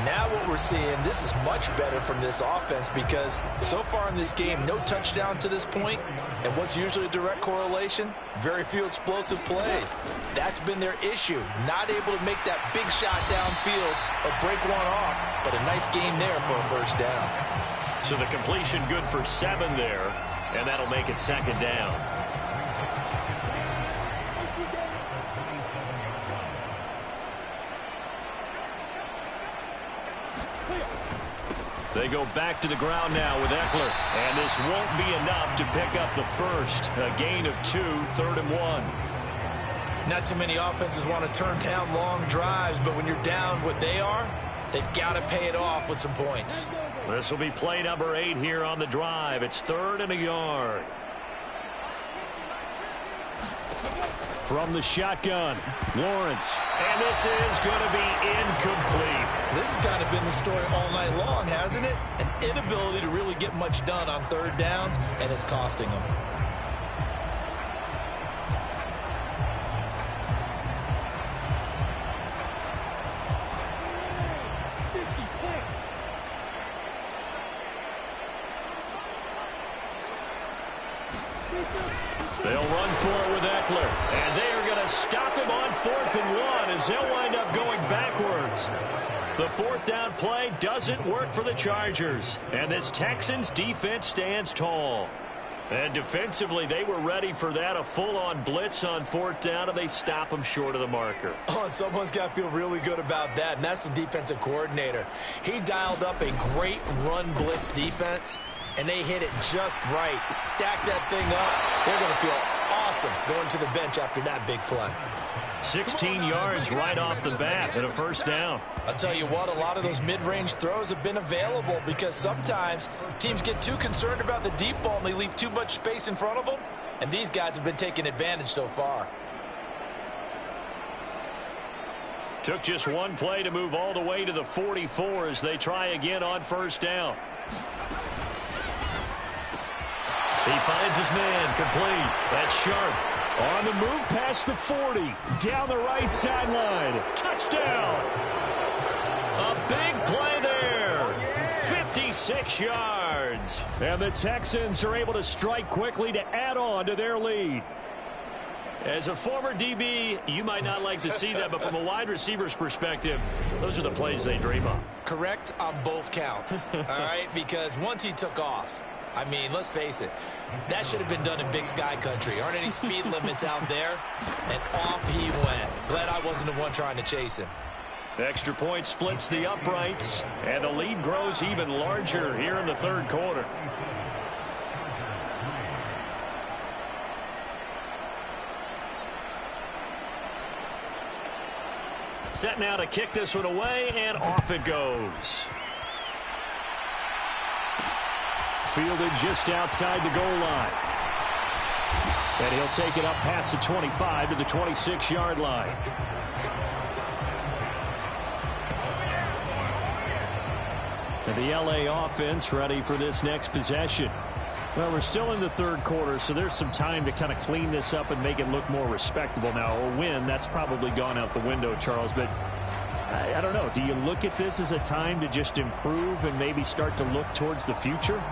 Now what we're seeing, this is much better from this offense because so far in this game, no touchdown to this point. And what's usually a direct correlation? Very few explosive plays. That's been their issue. Not able to make that big shot downfield or break one off, but a nice gain there for a first down. So the completion good for 7 there, and that'll make it second down. They go back to the ground now with Eckler. And this won't be enough to pick up the first. A gain of 2, 3rd and 1. Not too many offenses want to turn down long drives, but when you're down what they are, they've got to pay it off with some points. This will be play number 8 here on the drive. It's 3rd and a yard. From the shotgun, Lawrence. And this is going to be incomplete. This has kind of been the story all night long, hasn't it? An inability to really get much done on 3rd downs, and it's costing them. They'll run for it with Eckler. And they are going to stop him on 4th and 1 as they'll wind up going backwards. The 4th down play doesn't work for the Chargers. And this Texans defense stands tall. And defensively, they were ready for that. A full-on blitz on 4th down, and they stop them short of the marker. Oh, and someone's got to feel really good about that, and that's the defensive coordinator. He dialed up a great run blitz defense, and they hit it just right. Stack that thing up. They're going to feel awesome going to the bench after that big play. 16 yards right off the bat and a first down. I'll tell you what, a lot of those mid-range throws have been available because sometimes teams get too concerned about the deep ball and they leave too much space in front of them, and these guys have been taking advantage so far. Took just one play to move all the way to the 44 as they try again on first down. He finds his man, complete. That's Sharp. On the move past the 40. Down the right sideline. Touchdown. A big play there. 56 yards. And the Texans are able to strike quickly to add on to their lead. As a former DB, you might not like to see that, but from a wide receiver's perspective, those are the plays they dream of. Correct on both counts, all right? Because once he took off, I mean, let's face it, that should have been done in Big Sky country. Aren't any speed limits out there? And off he went. Glad I wasn't the one trying to chase him. The extra point splits the uprights, and the lead grows even larger here in the third quarter. Set now to kick this one away, and off it goes. Fielded just outside the goal line. And he'll take it up past the 25 to the 26-yard line. And the LA offense ready for this next possession. Well, we're still in the third quarter, so there's some time to kind of clean this up and make it look more respectable. Now, a win, that's probably gone out the window, Charles, but I don't know. Do you look at this as a time to just improve and maybe start to look towards the future?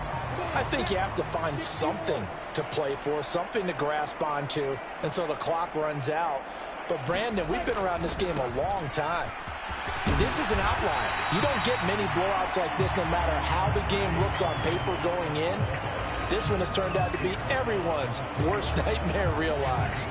I think you have to find something to play for, something to grasp onto until the clock runs out. But, Brandon, we've been around this game a long time. This is an outlier. You don't get many blowouts like this no matter how the game looks on paper going in. This one has turned out to be everyone's worst nightmare realized.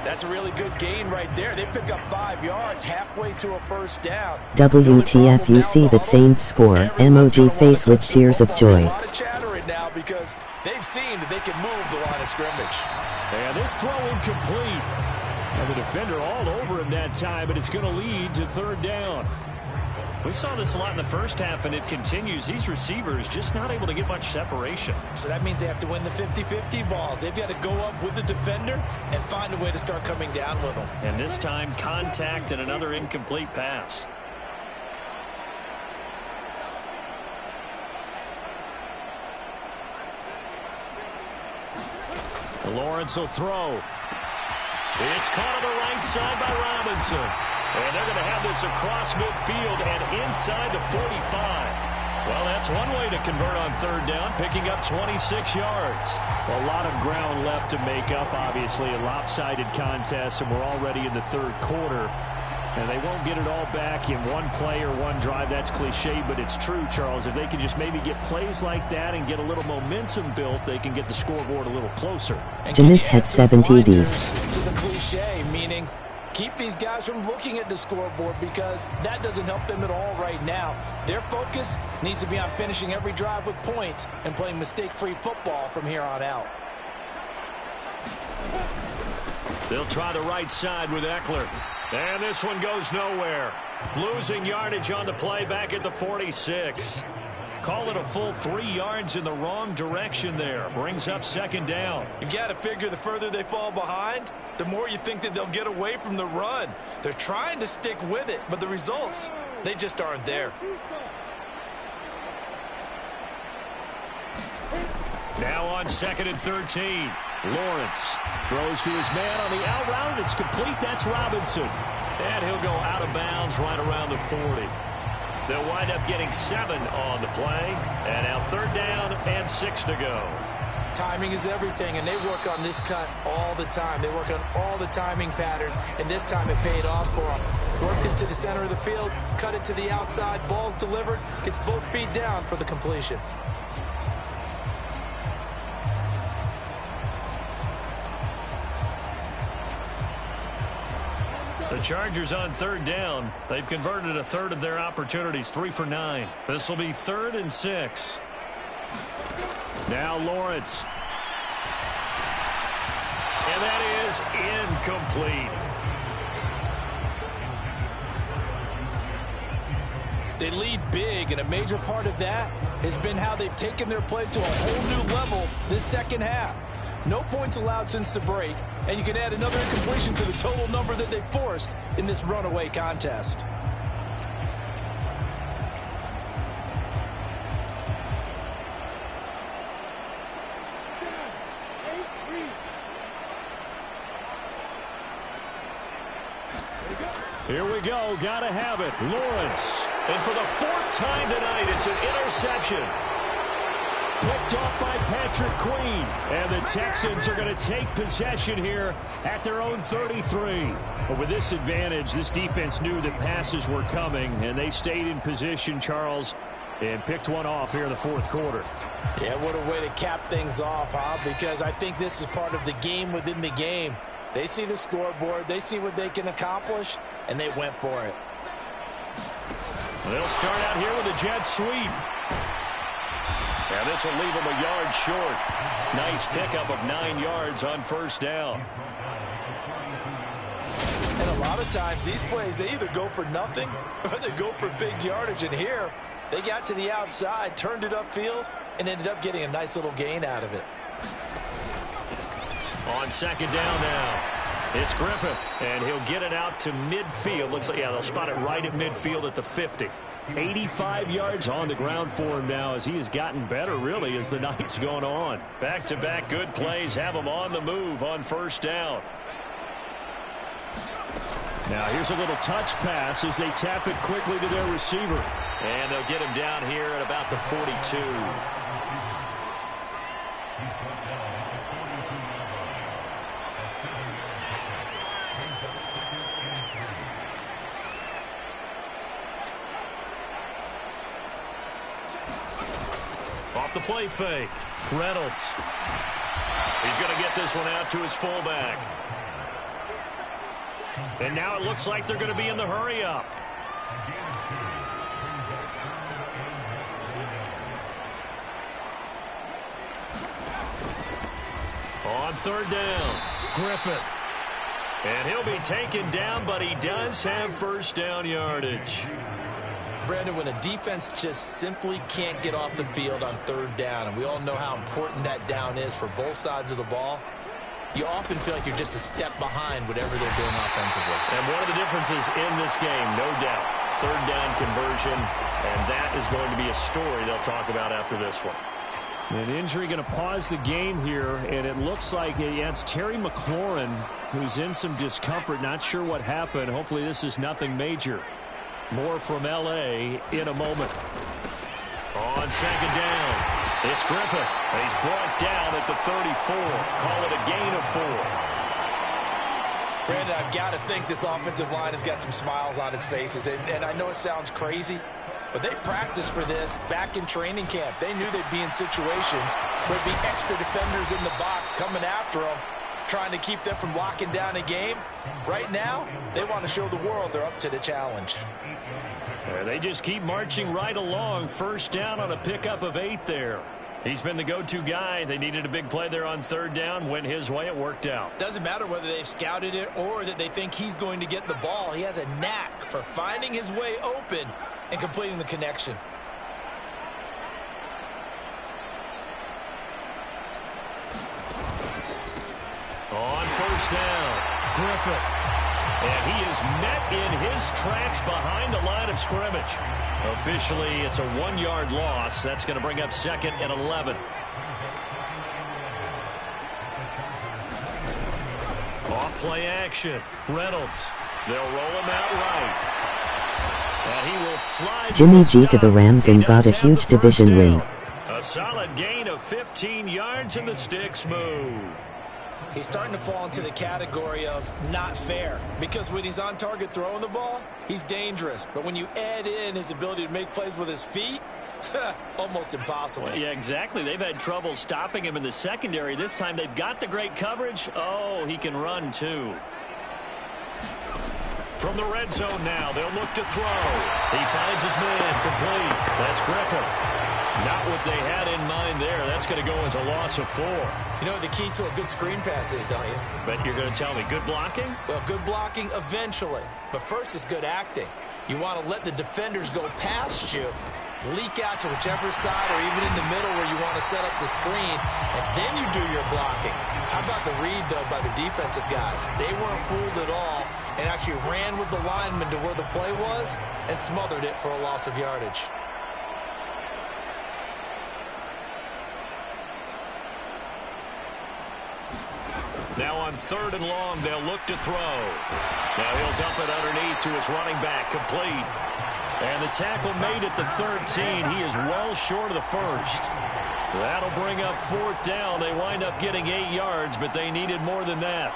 That's a really good gain right there. They pick up 5 yards halfway to a first down. WTF, you see that Saints score, emoji face with tears of joy. A lot of chatter right now because they've seen that they can move the line of scrimmage. And this throw incomplete. And the defender all over him that time, but it's going to lead to third down. We saw this a lot in the first half, and it continues. These receivers just not able to get much separation. So that means they have to win the 50-50 balls. They've got to go up with the defender and find a way to start coming down with them. And this time, contact and another incomplete pass. Lawrence will throw. It's caught on the right side by Robinson. And they're going to have this across midfield and inside the 45. Well, that's one way to convert on third down, picking up 26 yards. A lot of ground left to make up, obviously. A lopsided contest, and we're already in the third quarter. And they won't get it all back in one play or one drive. That's cliche, but it's true, Charles. If they can just maybe get plays like that and get a little momentum built, they can get the scoreboard a little closer. Dennis had 7 TDs. To the cliche, meaning keep these guys from looking at the scoreboard because that doesn't help them at all right now. Their focus needs to be on finishing every drive with points and playing mistake-free football from here on out. They'll try the right side with Eckler. And this one goes nowhere. Losing yardage on the play back at the 46. Call it a full 3 yards in the wrong direction there. Brings up second down. You've got to figure the further they fall behind, the more you think that they'll get away from the run. They're trying to stick with it, but the results, they just aren't there. Now on 2nd and 13. Lawrence throws to his man on the out route. It's complete. That's Robinson. And he'll go out of bounds right around the 40. They'll wind up getting 7 on the play. And now third down and 6 to go. Timing is everything, and they work on this cut all the time. They work on all the timing patterns, and this time it paid off for them. Worked it to the center of the field, cut it to the outside, ball's delivered, gets both feet down for the completion. The Chargers on third down. They've converted a third of their opportunities, 3 for 9. This will be 3rd and 6. Now Lawrence. And that is incomplete. They lead big, and a major part of that has been how they've taken their play to a whole new level this second half. No points allowed since the break, and you can add another incompletion to the total number that they forced in this runaway contest. Here we go. Gotta have it. Lawrence. And for the 4th time tonight, it's an interception. Picked off by Patrick Queen. And the Texans are going to take possession here at their own 33. But with this advantage, this defense knew that passes were coming, and they stayed in position, Charles, and picked one off here in the 4th quarter. Yeah, what a way to cap things off, huh? Because I think this is part of the game within the game. They see the scoreboard, they see what they can accomplish, and they went for it. They'll start out here with a jet sweep. And this will leave them a yard short. Nice pickup of 9 yards on first down. And a lot of times these plays, they either go for nothing or they go for big yardage. And here, they got to the outside, turned it upfield, and ended up getting a nice little gain out of it. On second down now, it's Griffith, and he'll get it out to midfield. Looks like, yeah, they'll spot it right at midfield at the 50. 85 yards on the ground for him now as he has gotten better, really, as the night's going on. Back-to-back good plays have him on the move on first down. Now here's a little touch pass as they tap it quickly to their receiver. And they'll get him down here at about the 42. Off the play fake. Reynolds. He's going to get this one out to his fullback. And now it looks like they're going to be in the hurry up. On third down, Griffith. And he'll be taken down, but he does have first down yardage. Brandon, when a defense just simply can't get off the field on third down, and we all know how important that down is for both sides of the ball, you often feel like you're just a step behind whatever they're doing offensively. And one of the differences in this game, no doubt, third down conversion, and that is going to be a story they'll talk about after this one. An injury going to pause the game here, and it looks like it's Terry McLaurin who's in some discomfort. Not sure what happened. Hopefully this is nothing major. More from L.A. in a moment. On second down, it's Griffith. He's brought down at the 34. Call it a gain of 4. Brandon, I've got to think this offensive line has got some smiles on its faces. And I know it sounds crazy, but they practiced for this back in training camp. They knew they'd be in situations where there'd be extra defenders in the box coming after them, trying to keep them from locking down a game. Right now, they want to show the world they're up to the challenge. They just keep marching right along. First down on a pickup of 8 there. He's been the go-to guy. They needed a big play there on third down. Went his way. It worked out. Doesn't matter whether they've scouted it or that they think he's going to get the ball. He has a knack for finding his way open and completing the connection. On first down, Griffith. And he is met in his tracks behind the line of scrimmage. Officially, it's a 1-yard loss. That's going to bring up second and 11. Off play action. Reynolds. They'll roll him out right. And he will slide. Jimmy G to the Rams and got a huge division win. A solid gain of 15 yards and the sticks move. He's starting to fall into the category of not fair, because when he's on target throwing the ball, he's dangerous. But when you add in his ability to make plays with his feet, almost impossible. Well, yeah, exactly. They've had trouble stopping him in the secondary. This time they've got the great coverage. Oh, he can run too. From the red zone now, they'll look to throw. He finds his man complete. That's Griffith. Not what they had in mind there. That's going to go as a loss of 4. You know what the key to a good screen pass is, don't you? But you're going to tell me good blocking? Well, good blocking eventually. But first is good acting. You want to let the defenders go past you, leak out to whichever side or even in the middle where you want to set up the screen, and then you do your blocking. How about the read, though, by the defensive guys? They weren't fooled at all and actually ran with the lineman to where the play was and smothered it for a loss of yardage. Now on third and long, they'll look to throw. Now he'll dump it underneath to his running back, complete. And the tackle made at the 13. He is well short of the first. That'll bring up fourth down. They wind up getting 8 yards, but they needed more than that.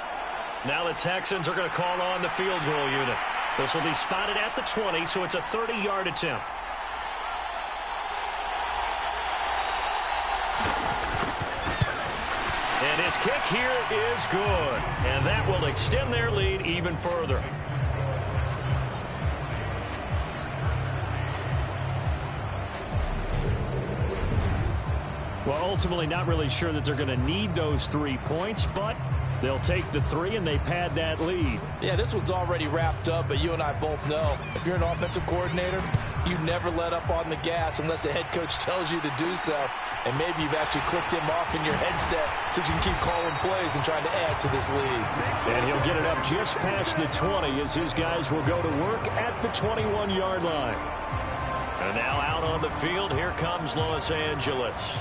Now the Texans are going to call on the field goal unit. This will be spotted at the 20, so it's a 30-yard attempt. And his kick here is good. And that will extend their lead even further. Well, ultimately not really sure that they're going to need those 3 points, but they'll take the 3 and they pad that lead. Yeah, this one's already wrapped up, but you and I both know if you're an offensive coordinator, you never let up on the gas unless the head coach tells you to do so. And maybe you've actually clicked him off in your headset so you can keep calling plays and trying to add to this lead. And he'll get it up just past the 20 as his guys will go to work at the 21-yard line. And now out on the field, here comes Los Angeles.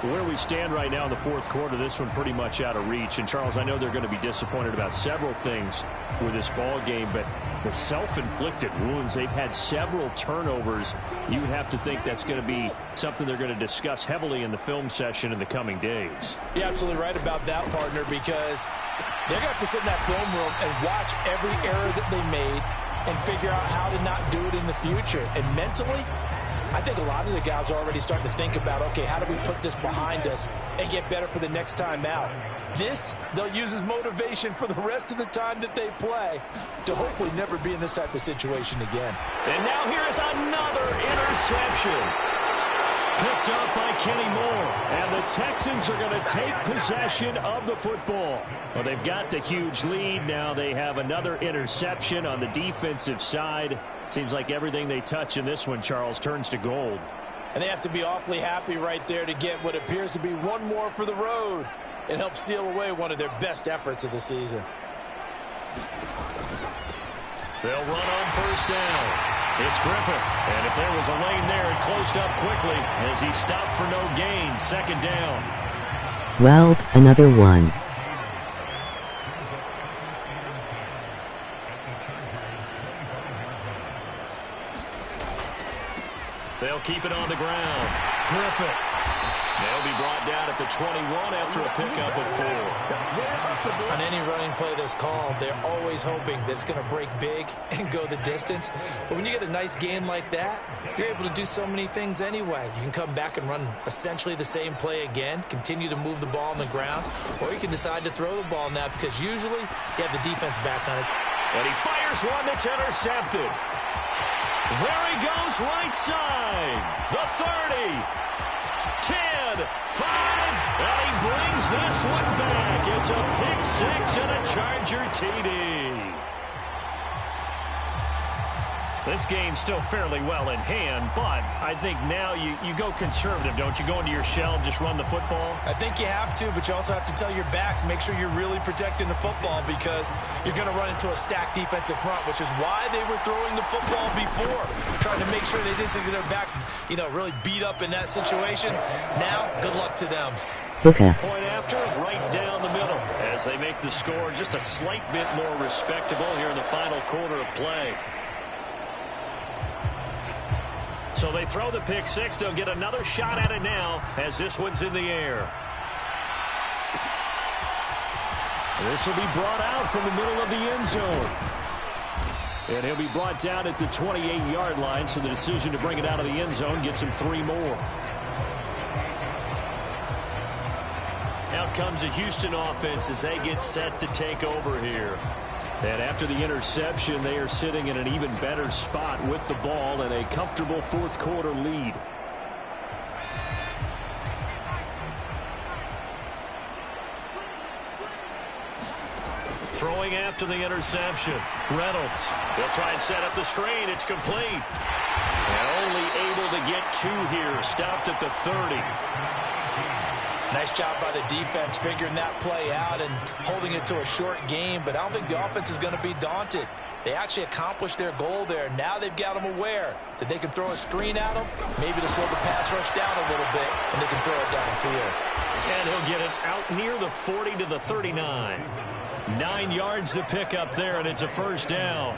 Where we stand right now in the fourth quarter, this one pretty much out of reach. And, Charles, I know they're going to be disappointed about several things with this ball game, but the self-inflicted wounds, they've had several turnovers. You would have to think that's going to be something they're going to discuss heavily in the film session in the coming days. You're absolutely right about that, partner, because they're going to have to sit in that film room and watch every error that they made and figure out how to not do it in the future. And mentally, I think a lot of the guys are already starting to think about, okay, how do we put this behind us and get better for the next time out? This, they'll use as motivation for the rest of the time that they play to hopefully never be in this type of situation again. And now here is another interception. Picked up by Kenny Moore. And the Texans are going to take possession of the football. Well, they've got the huge lead. Now they have another interception on the defensive side. Seems like everything they touch in this one, Charles, turns to gold. And they have to be awfully happy right there to get what appears to be one more for the road. It helps seal away one of their best efforts of the season. They'll run on first down. It's Griffith. And if there was a lane there, it closed up quickly as he stopped for no gain. Second down. Well, another one. They'll keep it on the ground. Griffith. They'll be brought down at the 21 after a pickup of 4. On any running play that's called, they're always hoping that it's going to break big and go the distance. But when you get a nice game like that, you're able to do so many things anyway. You can come back and run essentially the same play again, continue to move the ball on the ground, or you can decide to throw the ball now because usually you have the defense back on it. And he fires one that's intercepted. There he goes right side. The 30. 10, 5, and he brings this one back. It's a pick 6 and a Charger TD. This game's still fairly well in hand, but I think now you go conservative, don't you? Go into your shell and just run the football? I think you have to, but you also have to tell your backs, make sure you're really protecting the football because you're going to run into a stacked defensive front, which is why they were throwing the football before, trying to make sure they didn't get their backs, really beat up in that situation. Now, good luck to them. Booker. Point after, right down the middle, as they make the score just a slight bit more respectable here in the final quarter of play. So they throw the pick 6. They'll get another shot at it now as this one's in the air. This will be brought out from the middle of the end zone. And he'll be brought down at the 28-yard line, so the decision to bring it out of the end zone gets him 3 more. Out comes the Houston offense as they get set to take over here. And after the interception, they are sitting in an even better spot with the ball and a comfortable fourth quarter lead. Throwing after the interception. Reynolds. They'll try and set up the screen. It's complete. And only able to get 2 here. Stopped at the 30. Nice job by the defense figuring that play out and holding it to a short game, but I don't think the offense is going to be daunted. They actually accomplished their goal there. Now they've got them aware that they can throw a screen at them, maybe to slow the pass rush down a little bit, and they can throw it downfield. And he'll get it out near the 40 to the 39. 9 yards to pick up there, and it's a first down.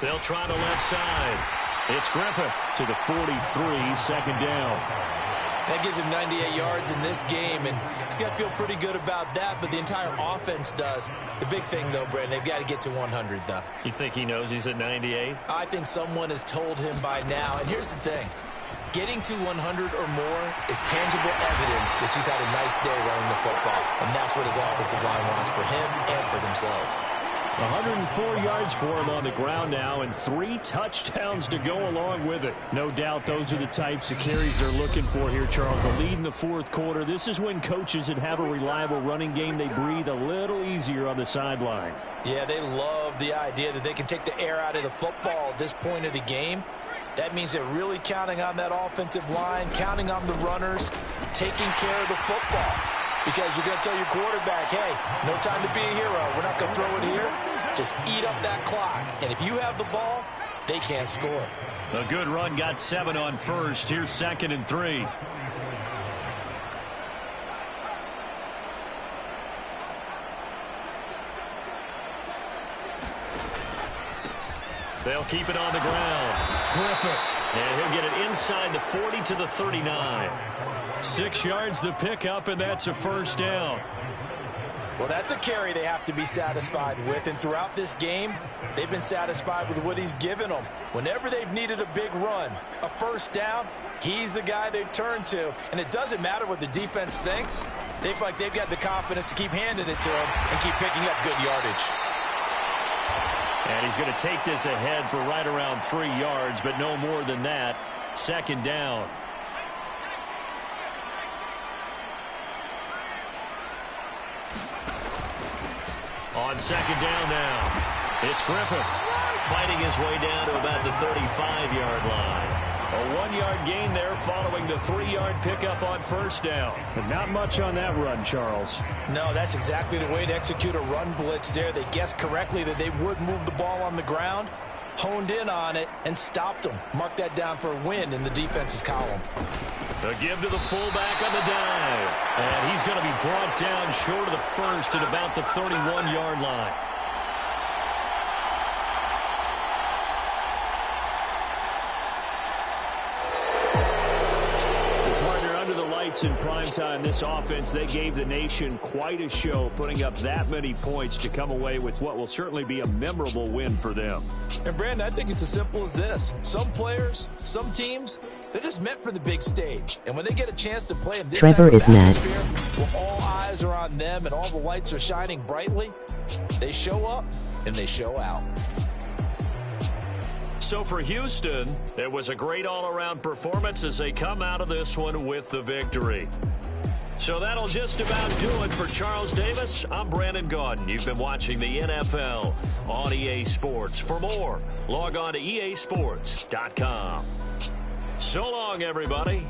They'll try the left side. It's Griffith to the 43, second down. That gives him 98 yards in this game, and he's got to feel pretty good about that, but the entire offense does. The big thing, though, Brandon, they've got to get to 100, though. You think he knows he's at 98? I think someone has told him by now, and here's the thing. Getting to 100 or more is tangible evidence that you've had a nice day running the football, and that's what his offensive line wants for him and for themselves. 104 yards for him on the ground now and 3 touchdowns to go along with it. No doubt those are the types of carries they're looking for here, Charles. The lead in the fourth quarter. This is when coaches that have a reliable running game, they breathe a little easier on the sideline. Yeah, they love the idea that they can take the air out of the football at this point of the game. That means they're really counting on that offensive line, counting on the runners, taking care of the football. Because you're going to tell your quarterback, hey, no time to be a hero. We're not going to throw it here. Just eat up that clock. And if you have the ball, they can't score. A good run got 7 on first. Here's 2nd and 3. They'll keep it on the ground. Griffith. And he'll get it inside the 40 to the 39. 6 yards the pickup, and that's a first down. Well, that's a carry they have to be satisfied with, and throughout this game, they've been satisfied with what he's given them. Whenever they've needed a big run, a first down, he's the guy they've turned to, and it doesn't matter what the defense thinks. They feel like they've got the confidence to keep handing it to him and keep picking up good yardage. And he's going to take this ahead for right around 3 yards, but no more than that. Second down. On second down now, it's Griffith fighting his way down to about the 35-yard line. A 1-yard gain there following the 3-yard pickup on first down. But not much on that run, Charles. No, that's exactly the way to execute a run blitz there. They guessed correctly that they would move the ball on the ground, honed in on it, and stopped them. Mark that down for a win in the defense's column. A give to the fullback on the dive. And he's going to be brought down short of the first at about the 31-yard line. In primetime, this offense, they gave the nation quite a show, putting up that many points to come away with what will certainly be a memorable win for them. And Brandon, I think it's as simple as this. Some players, some teams, they're just meant for the big stage. And when they get a chance to play in this Trevor type of is mad. atmosphere, where all eyes are on them and all the lights are shining brightly, they show up and they show out. So for Houston, it was a great all-around performance as they come out of this one with the victory. So that'll just about do it for Charles Davis. I'm Brandon Gaudin. You've been watching the NFL on EA Sports. For more, log on to easports.com. So long, everybody.